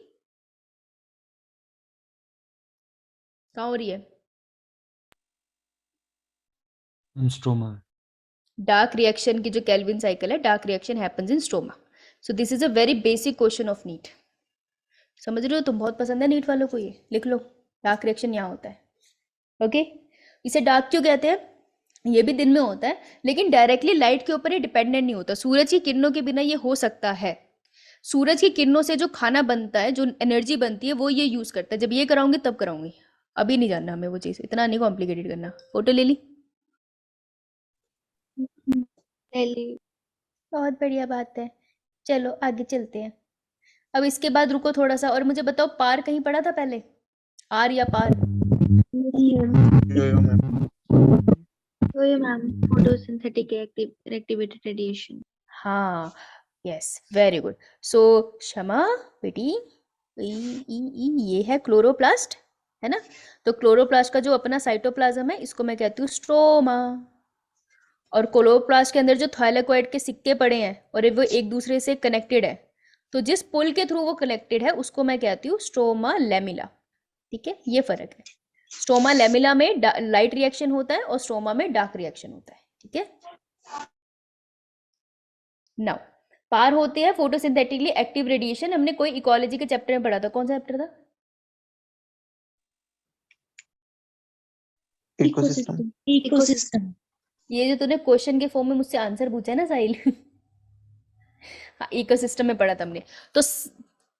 कहाँ हो रही है? स्ट्रोमा। डार्क रिएक्शन की जो केल्विन साइकिल है, dark reaction happens in stroma. So this is a very basic question of NEET. समझ रहे हो तुम? बहुत पसंद है नीट वालों को, ये लिख लो, डार्क रिएक्शन यहाँ होता है। ओके, इसे डार्क क्यों कहते हैं? ये भी दिन में होता है, लेकिन डायरेक्टली लाइट के ऊपर ही डिपेंडेंट नहीं होता। सूरज की किरणों के बिना ये हो सकता है। सूरज की किरणों से जो खाना बनता है, जो एनर्जी बनती है, वो ये यूज करता है। जब ये कराऊंगी तब कराऊंगी, अभी नहीं जानना हमें वो चीज, इतना नहीं कॉम्प्लिकेटेड करना। फोटो ले ली? बहुत बढ़िया बात है। चलो आगे चलते हैं। अब इसके बाद रुको थोड़ा सा, और मुझे बताओ, पार कहीं पढ़ा था पहले? आर या पार? Ma'am, photosynthetic activated radiation. हाँ, yes, very good. So Kshama बेटी, ये है क्लोरोप्लास्ट, है ना? तो क्लोरोप्लास्ट का जो अपना साइटोप्लाज्म है, इसको मैं कहती हूँ स्ट्रोमा। और क्लोरोप्लास्ट के अंदर जो थाइलाकोइड के सिक्के पड़े हैं और वो एक दूसरे से कनेक्टेड है, तो जिस पुल के थ्रू वो कनेक्टेड है उसको मैं कहती हूँ स्ट्रोमा लैमिला। ठीक है, ये फर्क है। स्ट्रोमा लैमिला में लाइट रिएक्शन होता है और स्ट्रोमा में डार्क रिएक्शन होता है। ठीक है, नाउ पार होते हैं फोटोसिंथेटिकली एक्टिव रेडिएशन। हमने कोई इकोलॉजी के चैप्टर में पढ़ा था, कौन सा चैप्टर था? इकोसिस्टम। ये जो तूने क्वेश्चन के फॉर्म में मुझसे आंसर पूछा है ना साहिल, हाँ, इकोसिस्टम में पढ़ा था हमने। तो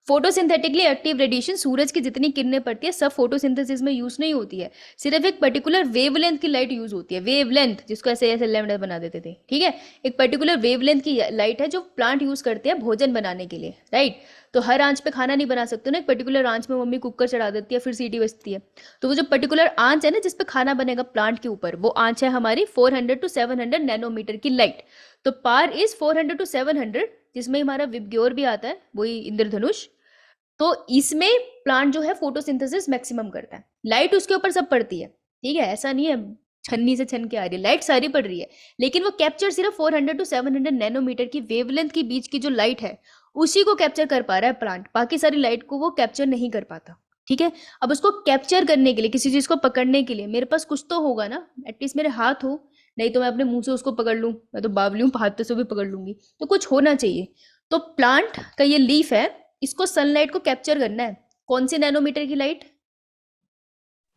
फोटोसिंथेटिकली एक्टिव रेडिएशन, सूरज की जितनी किरणें पड़ती है सब फोटोसिंथेसिस में यूज नहीं होती है, सिर्फ एक पर्टिकुलर वेवलेंथ की लाइट यूज होती है। वेवलेंथ, जिसको ऐसे ऐसे लैम्डा बना देते थे, ठीक है, एक पर्टिकुलर वेवलेंथ की लाइट है जो प्लांट यूज करते हैं भोजन बनाने के लिए, राइट। तो हर आंच पे खाना नहीं बना सकते ना, एक पर्टिकुलर आंच में मम्मी कुकर चढ़ा देती है, फिर सीटी बजती है। तो वो जो पर्टिकुलर आंच है ना जिसपे खाना बनेगा प्लांट के ऊपर, वो आंच है हमारी 400 to 700 नैनोमीटर की लाइट। तो पार इज 400 to 700, जिसमें हमारा विबग्योर भी आता है, वही इंद्रधनुष। तो इसमें प्लांट जो है फोटोसिंथेसिस मैक्सिमम करता है। लाइट उसके ऊपर सब पड़ती है, ठीक है, ऐसा नहीं है छन्नी से छन के आ रही है, लाइट सारी पड़ रही है, लेकिन वो कैप्चर सिर्फ 400 to 700 नैनोमीटर की वेवलेंथ के बीच की जो लाइट है उसी को कैप्चर कर पा रहा है प्लांट, बाकी सारी लाइट को वो कैप्चर नहीं कर पाता। ठीक है, अब उसको कैप्चर करने के लिए, किसी चीज को पकड़ने के लिए मेरे पास कुछ तो होगा ना, एटलीस्ट मेरे हाथ हो, नहीं तो मैं अपने मुंह से उसको पकड़ लूं, मैं तो बावली हूं, हाथ से भी पकड़ लूंगी, तो कुछ होना चाहिए। तो प्लांट का ये लीफ है, इसको सनलाइट को कैप्चर करना है। कौन सी नैनोमीटर की लाइट?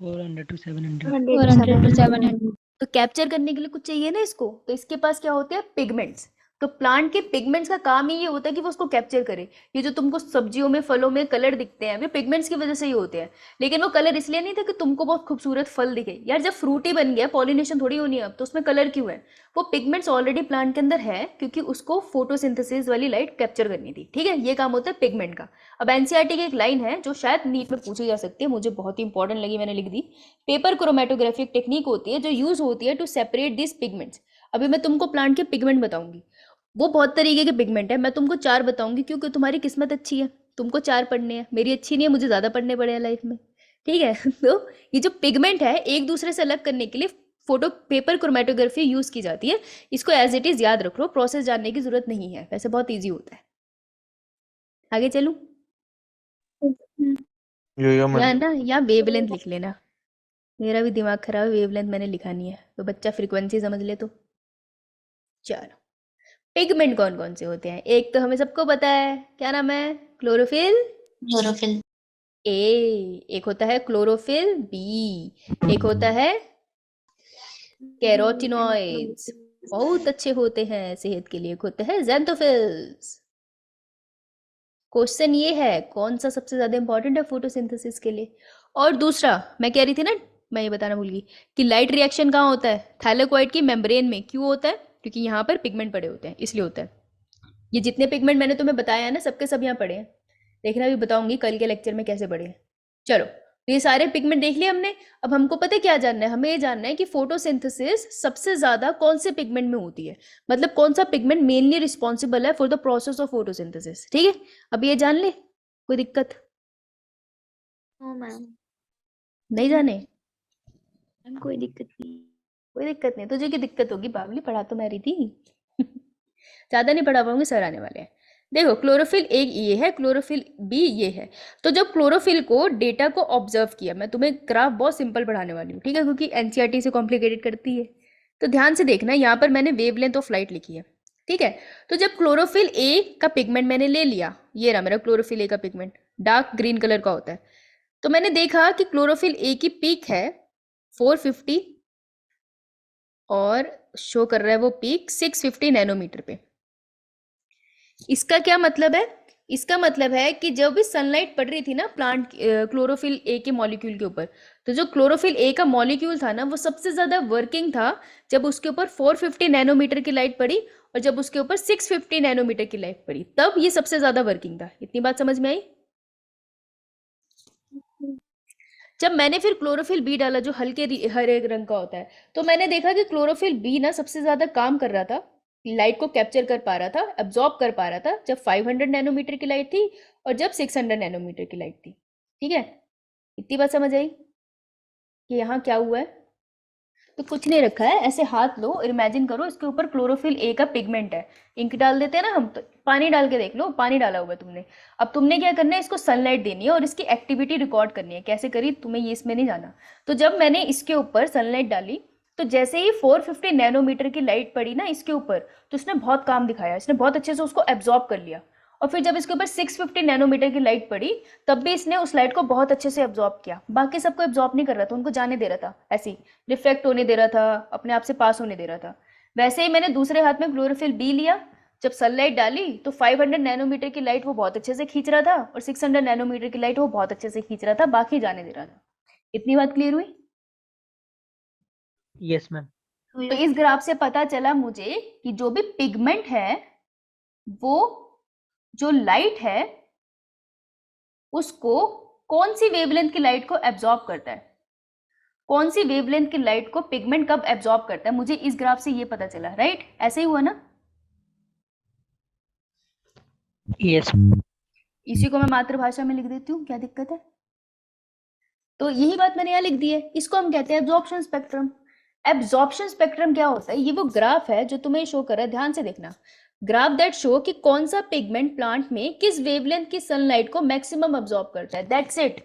400 to 700। 400 to 700। तो कैप्चर करने के लिए कुछ चाहिए ना इसको, तो इसके पास क्या होते हैं? पिगमेंट्स। तो प्लांट के पिगमेंट्स का काम ही ये होता है कि वो उसको कैप्चर करे। ये जो तुमको सब्जियों में फलों में कलर दिखते हैं वे पिगमेंट्स की वजह से ही होते हैं, लेकिन वो कलर इसलिए नहीं था कि तुमको बहुत खूबसूरत फल दिखे। यार जब फ्रूट ही बन गया, पॉलिनेशन थोड़ी होनी है अब, तो उसमें कलर क्यों है? वो पिगमेंट्स ऑलरेडी प्लांट के अंदर है क्योंकि उसको फोटोसिंथेसिस वाली लाइट कैप्चर करनी थी। ठीक है, ये काम होता है पिगमेंट का। अब एनसीईआरटी की एक लाइन है जो शायद नीट में पूछी जा सकती है, मुझे बहुत ही इंपॉर्टेंट लगी, मैंने लिख दी। पेपर क्रोमेटोग्राफी एक टेक्निक होती है जो यूज होती है टू सेपरेट दिस पिगमेंट्स। अभी मैं तुमको प्लांट के पिगमेंट बताऊंगी, वो बहुत तरीके के पिगमेंट है, मैं तुमको 4 बताऊंगी क्योंकि तुम्हारी किस्मत अच्छी है, तुमको 4 पढ़ने हैं, मेरी अच्छी नहीं है, मुझे ज़्यादा पढ़ने पड़े हैं लाइफ में। ठीक है तो ये जो पिगमेंट है एक दूसरे से अलग करने के लिए फोटो पेपर क्रोमेटोग्राफी यूज की जाती है। इसको एज इट इज याद रख लो, प्रोसेस जानने की जरूरत नहीं है, वैसे बहुत ईजी होता है। आगे चलूं? या ना या वेवलेंथ लिख लेना, मेरा भी दिमाग खराब है, वेवलेंथ मैंने लिखा नहीं है तो बच्चा फ्रीक्वेंसी समझ ले। तो चलो, पिगमेंट कौन कौन से होते हैं? एक तो हमें सबको पता है, क्या नाम है? क्लोरोफिल क्लोरोफिल ए, एक होता है क्लोरोफिल बी, एक होता है कैरोटिनॉइड्स, बहुत अच्छे होते हैं सेहत के लिए। एक होते हैं ज़ैंथोफिल्स। क्वेश्चन ये है कौन सा सबसे ज्यादा इंपॉर्टेंट है फोटोसिंथेसिस के लिए? और दूसरा मैं कह रही थी ना, मैं ये बताना भूल गई कि लाइट रिएक्शन कहाँ होता है? थैलेकोइड की मेम्ब्रेन में। क्यों होता है? क्योंकि यहाँ पर पिगमेंट पड़े होते हैं, इसलिए होता है। ये जितने पिगमेंट मैंने तुम्हें बताया है ना, सबके सब यहाँ पड़े हैं। देखना भी बताऊंगी कल के लेक्चर में कैसे पड़े हैं। चलो, ये सारे पिगमेंट देख लिए हमने। अब हमको पता है क्या जानना है? हमें ये जानना है कि फोटोसिंथेसिस सबसे ज्यादा कौन से पिगमेंट में होती है, मतलब कौन सा पिगमेंट मेनली रिस्पॉन्सिबल है for the process of photosynthesis. ठीक है, अब ये जान ले, कोई दिक्कत? नो मैम, नहीं जाने? मैम कोई दिक्कत नहीं। कोई दिक्कत नहीं, तुझे की दिक्कत होगी बावली, पढ़ा तो मैं रही थी ज्यादा नहीं पढ़ा पाऊंगी, सर आने वाले हैं। देखो, क्लोरोफिल एक ये है, क्लोरोफिल बी ये है। तो जब क्लोरोफिल को डेटा को ऑब्जर्व किया, मैं तुम्हें ग्राफ बहुत सिंपल पढ़ाने वाली हूँ, ठीक है, क्योंकि एनसीईआरटी से कॉम्प्लिकेटेड करती है। तो ध्यान से देखना, यहाँ पर मैंने वेवलेंथ ऑफ लाइट लिखी है। ठीक है, तो जब क्लोरोफिल ए का पिगमेंट मैंने ले लिया, ये रहा मेरा क्लोरोफिल ए का पिगमेंट, डार्क ग्रीन कलर का होता है। तो मैंने देखा कि क्लोरोफिल ए की पीक है 450 और शो कर रहा है वो पीक 650 नैनोमीटर पे। इसका क्या मतलब है? इसका मतलब है कि जब भी सनलाइट पड़ रही थी ना प्लांट क्लोरोफिल ए के मॉलिक्यूल के ऊपर, तो जो क्लोरोफिल ए का मॉलिक्यूल था ना वो सबसे ज्यादा वर्किंग था जब उसके ऊपर 450 नैनोमीटर की लाइट पड़ी, और जब उसके ऊपर 650 नैनोमीटर की लाइट पड़ी तब ये सबसे ज्यादा वर्किंग था। इतनी बात समझ में आई? जब मैंने फिर क्लोरोफिल बी डाला जो हल्के हरे रंग का होता है, तो मैंने देखा कि क्लोरोफिल बी ना सबसे ज्यादा काम कर रहा था, लाइट को कैप्चर कर पा रहा था, एब्जॉर्ब कर पा रहा था जब 500 नैनोमीटर की लाइट थी और जब 600 नैनोमीटर की लाइट थी। ठीक है, इतनी बात समझ आई कि यहाँ क्या हुआ है? तो कुछ नहीं रखा है, ऐसे हाथ लो और इमेजिन करो इसके ऊपर क्लोरोफिल ए का पिगमेंट है। इंक डाल देते हैं ना हम, तो पानी डाल के देख लो, पानी डाला हुआ तुमने। अब तुमने क्या करना है, इसको सनलाइट देनी है और इसकी एक्टिविटी रिकॉर्ड करनी है। कैसे करी तुम्हें ये इसमें नहीं जाना। तो जब मैंने इसके ऊपर सनलाइट डाली, तो जैसे ही 450 नैनोमीटर की लाइट पड़ी ना इसके ऊपर, तो इसने बहुत काम दिखाया, इसने बहुत अच्छे से उसको एब्जॉर्ब कर लिया। और फिर जब इसके ऊपर 650 नैनोमीटर की लाइट पड़ी, तब भी इसने उस लाइट को बहुत अच्छे से एब्जॉर्ब किया। बाकी सबको एब्जॉर्ब नहीं कर रहा था, उनको जाने दे रहा था, ऐसे ही रिफ्लेक्ट होने दे रहा था, अपने आप से पास होने दे रहा था। वैसे ही मैंने दूसरे हाथ में क्लोरोफिल बी लिया, जब सनलाइट डाली तो 500 नैनोमीटर की लाइट वो बहुत अच्छे से खींच रहा था और 600 नैनोमीटर की लाइट वो बहुत अच्छे से खींच रहा था, बाकी जाने दे रहा था। इतनी बात क्लियर हुई? Yes ma'am. तो इस ग्राफ से पता चला मुझे कि जो भी पिगमेंट है वो जो लाइट है उसको कौन सी वेवलेंथ की लाइट को एब्जॉर्ब करता है, कौन सी वेवलेंथ की लाइट को पिगमेंट कब एब्जॉर्ब करता है, मुझे इस ग्राफ से ये पता चला। राइट, ऐसे ही हुआ ना? यस। इसी को मैं मातृभाषा में लिख देती हूँ, क्या दिक्कत है? तो यही बात मैंने यहाँ लिख दी है, इसको हम कहते हैं एब्जॉर्प्शन स्पेक्ट्रम। एब्जॉर्प्शन स्पेक्ट्रम क्या होता है? ये वो ग्राफ है जो तुम्हें शो कर रहा है, ध्यान से देखना। ग्राफ दैट शो कि कौन सा पिगमेंट प्लांट में किस वेवलेंथ की सनलाइट को मैक्सिमम एब्जॉर्ब करता है, दैट्स इट।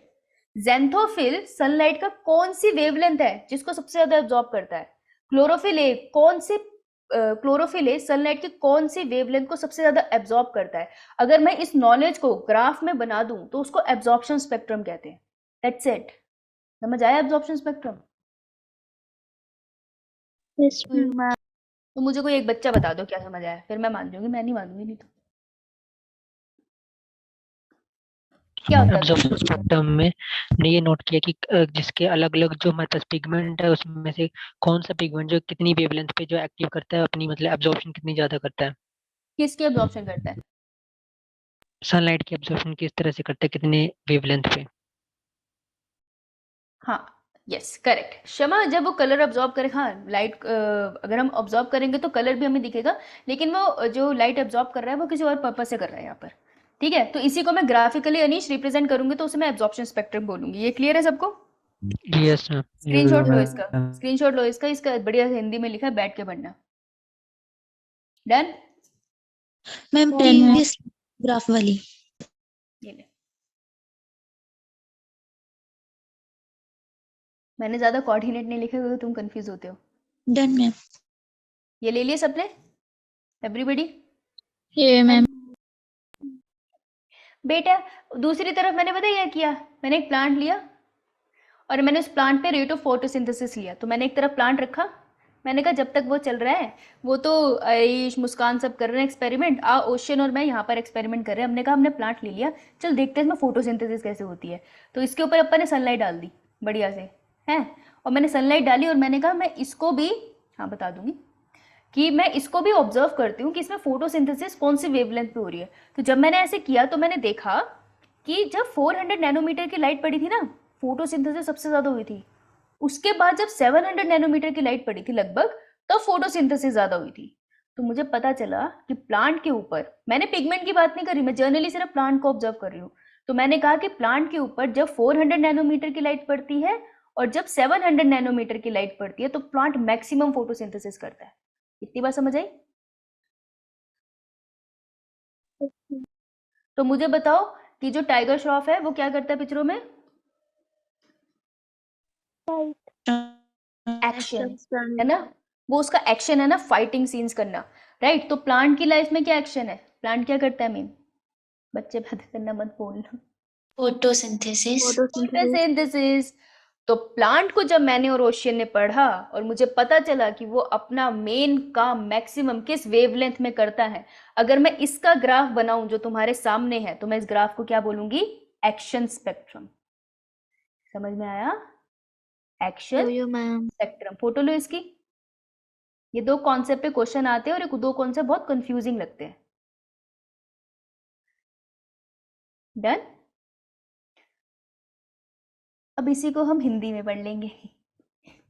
ज़ैंथोफिल सनलाइट का कौन सी वेवलेंथ है जिसको सबसे ज्यादा एब्जॉर्ब करता है? क्लोरोफिल ए कौन से क्लोरोफिल ए सनलाइट की कौन सी वेवलेंथ को सबसे ज्यादा एब्जॉर्ब करता है? अगर मैं इस नॉलेज को ग्राफ में बना दूं तो उसको एब्जॉर्प्शन स्पेक्ट्रम कहते हैं। That's it. समझ आया एब्जॉर्प्शन स्पेक्ट्रम? Yes ma'am. तो मुझे कोई एक बच्चा बता दो क्या समझ आया, फिर मैं मान जाऊंगी, मैं नहीं मानूंगी नहीं तो। क्या होता है एब्जॉर्प्शन स्पेक्ट्रम में हमने ये नोट किया कि जिसके अलग अलग जो हमारे पास पिगमेंट है उसमें से कौन सा पिगमेंट जो कितनी वेवलेंथ पे जो एक्टिव करता है अपनी मतलब एब्जॉर्प्शन कितनी ज्यादा करता है, किसकी एब्जॉर्प्शन करता है? सनलाइट की एब्जॉर्प्शन किस तरह से करता है कितने वेवलेंथ पे। हाँ, यस करेक्ट शमा, जब वो कलर अब्जॉर्ब करे, हाँ लाइट अगर हम अब्जॉर्ब करेंगे तो कलर भी हमें दिखेगा, लेकिन वो जो लाइट अब्जॉर्ब कर रहा है वो किसी और पर्पज से कर रहा है यहाँ पर। ठीक है, तो इसी को मैं ग्राफिकली अनीश रिप्रेजेंट करूंगी तो उसे मैं एब्जॉर्प्शन स्पेक्ट्रम बोलूंगी। ये क्लियर है सबको? Yes ma'am. स्क्रीनशॉट लो मैम। इसका, स्क्रीनशॉट लो इसका, इसका बढ़िया से हिंदी में लिखा है, बैठ के पढ़ना। Done? Ma'am Done, previous graph वाली। ये ले, मैंने ज्यादा कोऑर्डिनेट नहीं लिखे क्योंकि तुम कंफ्यूज होते हो। Done ma'am. ये ले लिए सबने, एवरीबॉडी? ये मैम। बेटा दूसरी तरफ मैंने पता क्या किया, मैंने एक प्लांट लिया और मैंने उस प्लांट पे रेट ऑफ फोटोसिंथेसिस लिया। तो मैंने एक तरफ प्लांट रखा, मैंने कहा जब तक वो चल रहा है, वो तो आयुष मुस्कान सब कर रहे हैं एक्सपेरिमेंट, ओशन और मैं यहाँ पर एक्सपेरिमेंट कर रहे हैं। हमने कहा हमने प्लांट ले लिया, चल देखते हैं इसमें फोटोसिंथेसिस कैसे होती है। तो इसके ऊपर अपन ने सनलाइट डाल दी बढ़िया से, हैं, और मैंने सनलाइट डाली और मैंने कहा मैं इसको भी, हाँ बता दूंगी कि मैं इसको भी ऑब्जर्व करती हूँ कि इसमें फोटोसिंथेसिस कौन सी वेवलेंथ पे हो रही है। तो जब मैंने ऐसे किया तो मैंने देखा कि जब 400 नैनोमीटर की लाइट पड़ी थी ना, फोटोसिंथेसिस सबसे ज़्यादा हुई थी। उसके बाद जब 700 नैनोमीटर की लाइट पड़ी थी लगभग, तब फोटोसिंथेसिस ज़्यादा हुई थी। तो मुझे पता चला कि प्लांट के ऊपर, मैंने पिगमेंट की बात नहीं करी, मैं जर्नली सिर्फ प्लांट को ऑब्जर्व कर रही हूँ। तो मैंने कहा कि प्लांट के ऊपर जब 400 नैनोमीटर की लाइट पड़ती है और जब 700 नैनोमीटर की लाइट पड़ती है तो प्लांट मैक्सिमम फोटोसिंथेसिस करता है। इतनी बात समझ आई? तो मुझे बताओ कि जो टाइगर श्रॉफ है वो क्या करता है पिक्चरों में? एक्शन, है ना, वो उसका एक्शन है ना, फाइटिंग सीन्स करना, राइट। तो प्लांट की लाइफ में क्या एक्शन है, प्लांट क्या करता है मेन? बच्चे बातें करना मत बोलना। फोटोसिंथेसिस। फोटोसिंथेसिस। तो प्लांट को जब मैंने और ओशियन ने पढ़ा और मुझे पता चला कि वो अपना मेन काम मैक्सिमम किस वेवलेंथ में करता है, अगर मैं इसका ग्राफ बनाऊं जो तुम्हारे सामने है तो मैं इस ग्राफ को क्या बोलूंगी? Action spectrum. समझ में आया? Action ma'am. स्पेक्ट्रम। फोटो लो इसकी। ये दो कॉन्सेप्ट पे क्वेश्चन आते हैं और ये दो कॉन्सेप्ट बहुत कंफ्यूजिंग लगते हैं। डन? अब इसी को हम हिंदी में पढ़ लेंगे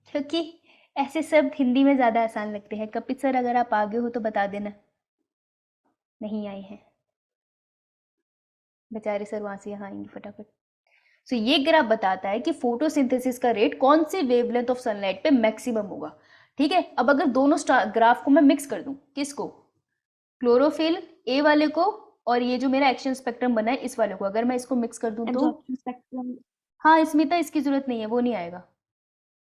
क्योंकि ऐसे सब हिंदी में ज़्यादा आसान लगते हैं। कपित सर अगर आप आगे हो तो बता देना। नहीं आए हैं बेचारे सर, वहाँ से यहाँ आएंगे फटाफट। सो ये ग्राफ बताता है कि फोटोसिंथेसिस का रेट कौन सी वेवलेंथ ऑफ सनलाइट पे मैक्सिमम होगा। ठीक है, अब अगर दोनों ग्राफ को मैं मिक्स कर दूं, किसको? क्लोरोफिल ए वाले को और ये जो मेरा एक्शन स्पेक्ट्रम बना है इस वाले को, अगर मैं इसको मिक्स कर दूं तो एब्जॉर्प्शन स्पेक्ट्रम। हाँ स्मिता इसकी जरूरत नहीं है, वो नहीं आएगा,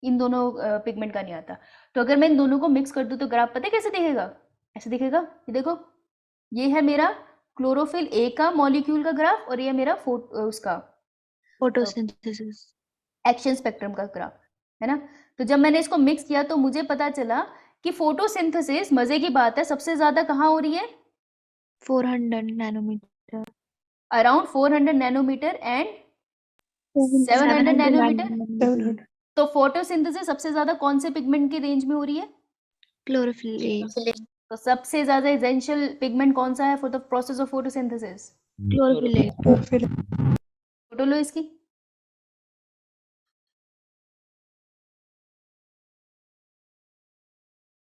इन दोनों पिगमेंट का नहीं आता। तो अगर मैं इन दोनों को मिक्स कर दूं तो ग्राफ पता है कैसे दिखेगा? ऐसे दिखेगा, ये देखो, ये है मेरा क्लोरोफिल ए का मॉलिक्यूल का ग्राफ और ये मेरा उसका फोटोसिंथेसिस। एक्शन स्पेक्ट्रम का ग्राफ, है ना। तो जब मैंने इसको मिक्स किया तो मुझे पता चला कि फोटोसिंथेसिस, मजे की बात है, सबसे ज्यादा कहाँ हो रही है? 400 nanometer. Around 400 nanometer and 700 nanometer. तो फोटोसिंथेसिस सबसे ज्यादा कौन से पिगमेंट की रेंज में हो रही है? Chlorophyll a. तो सबसे ज्यादा एसेंशियल पिगमेंट कौन सा है for the process of photosynthesis? Chlorophyll a. Photo लो इसकी।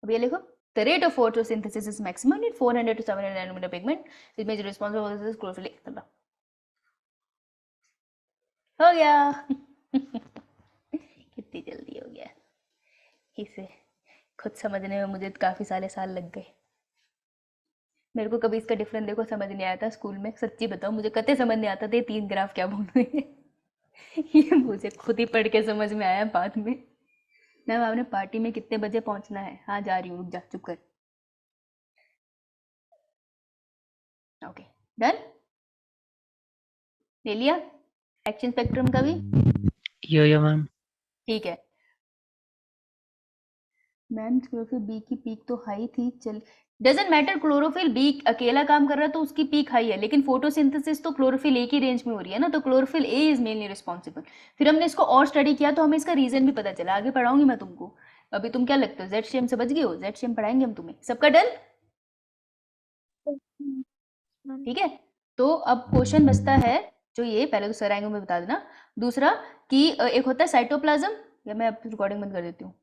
अब ये लिखो, the rate of photosynthesis is maximum in 400 to 700 nanometer pigment which major responsible for this chlorophyll A। चलो हो गया कितनी जल्दी हो गया, इसे खुद समझने में मुझे काफी साल लग गए। मेरे को कभी इसका डिफरेंस देखो समझ नहीं आया था स्कूल में, सच्ची बताओ मुझे कते समझ नहीं आता था 3 ग्राफ क्या बोल रहे हैं ये मुझे खुद ही पढ़ के समझ में आया बाद में। मैम आपने पार्टी में कितने बजे पहुंचना है? हाँ जा रही हूँ, रुक जा, चुप कर। ओके डन, ले लिया एक्शन स्पेक्ट्रम का भी? यो मैम। ठीक है, मैम क्लोरोफिल बी की पीक तो हाई थी, चल डजेंट मैटर, क्लोरोफिल बी अकेला काम कर रहा है तो उसकी पीक हाई है, लेकिन फोटोसिंथेसिस तो क्लोरोफिल ए की रेंज में हो रही है ना, तो chlorophyll A is mainly responsible. फिर हमने इसको और स्टडी किया तो हमें इसका रीजन भी पता चला, आगे पढ़ाऊंगी मैं तुमको। अभी तुम क्या लगते हो, ZCM समझ गए हो? ZCM पढ़ाएंगे हम तुम्हें, सबका डन? ठीक है, तो अब क्वेश्चन बचता है जो ये, पहले तो सर आएंगे मैं बता देना। दूसरा कि एक होता है साइटोप्लाज्म, या मैं अब रिकॉर्डिंग बंद कर देती हूँ।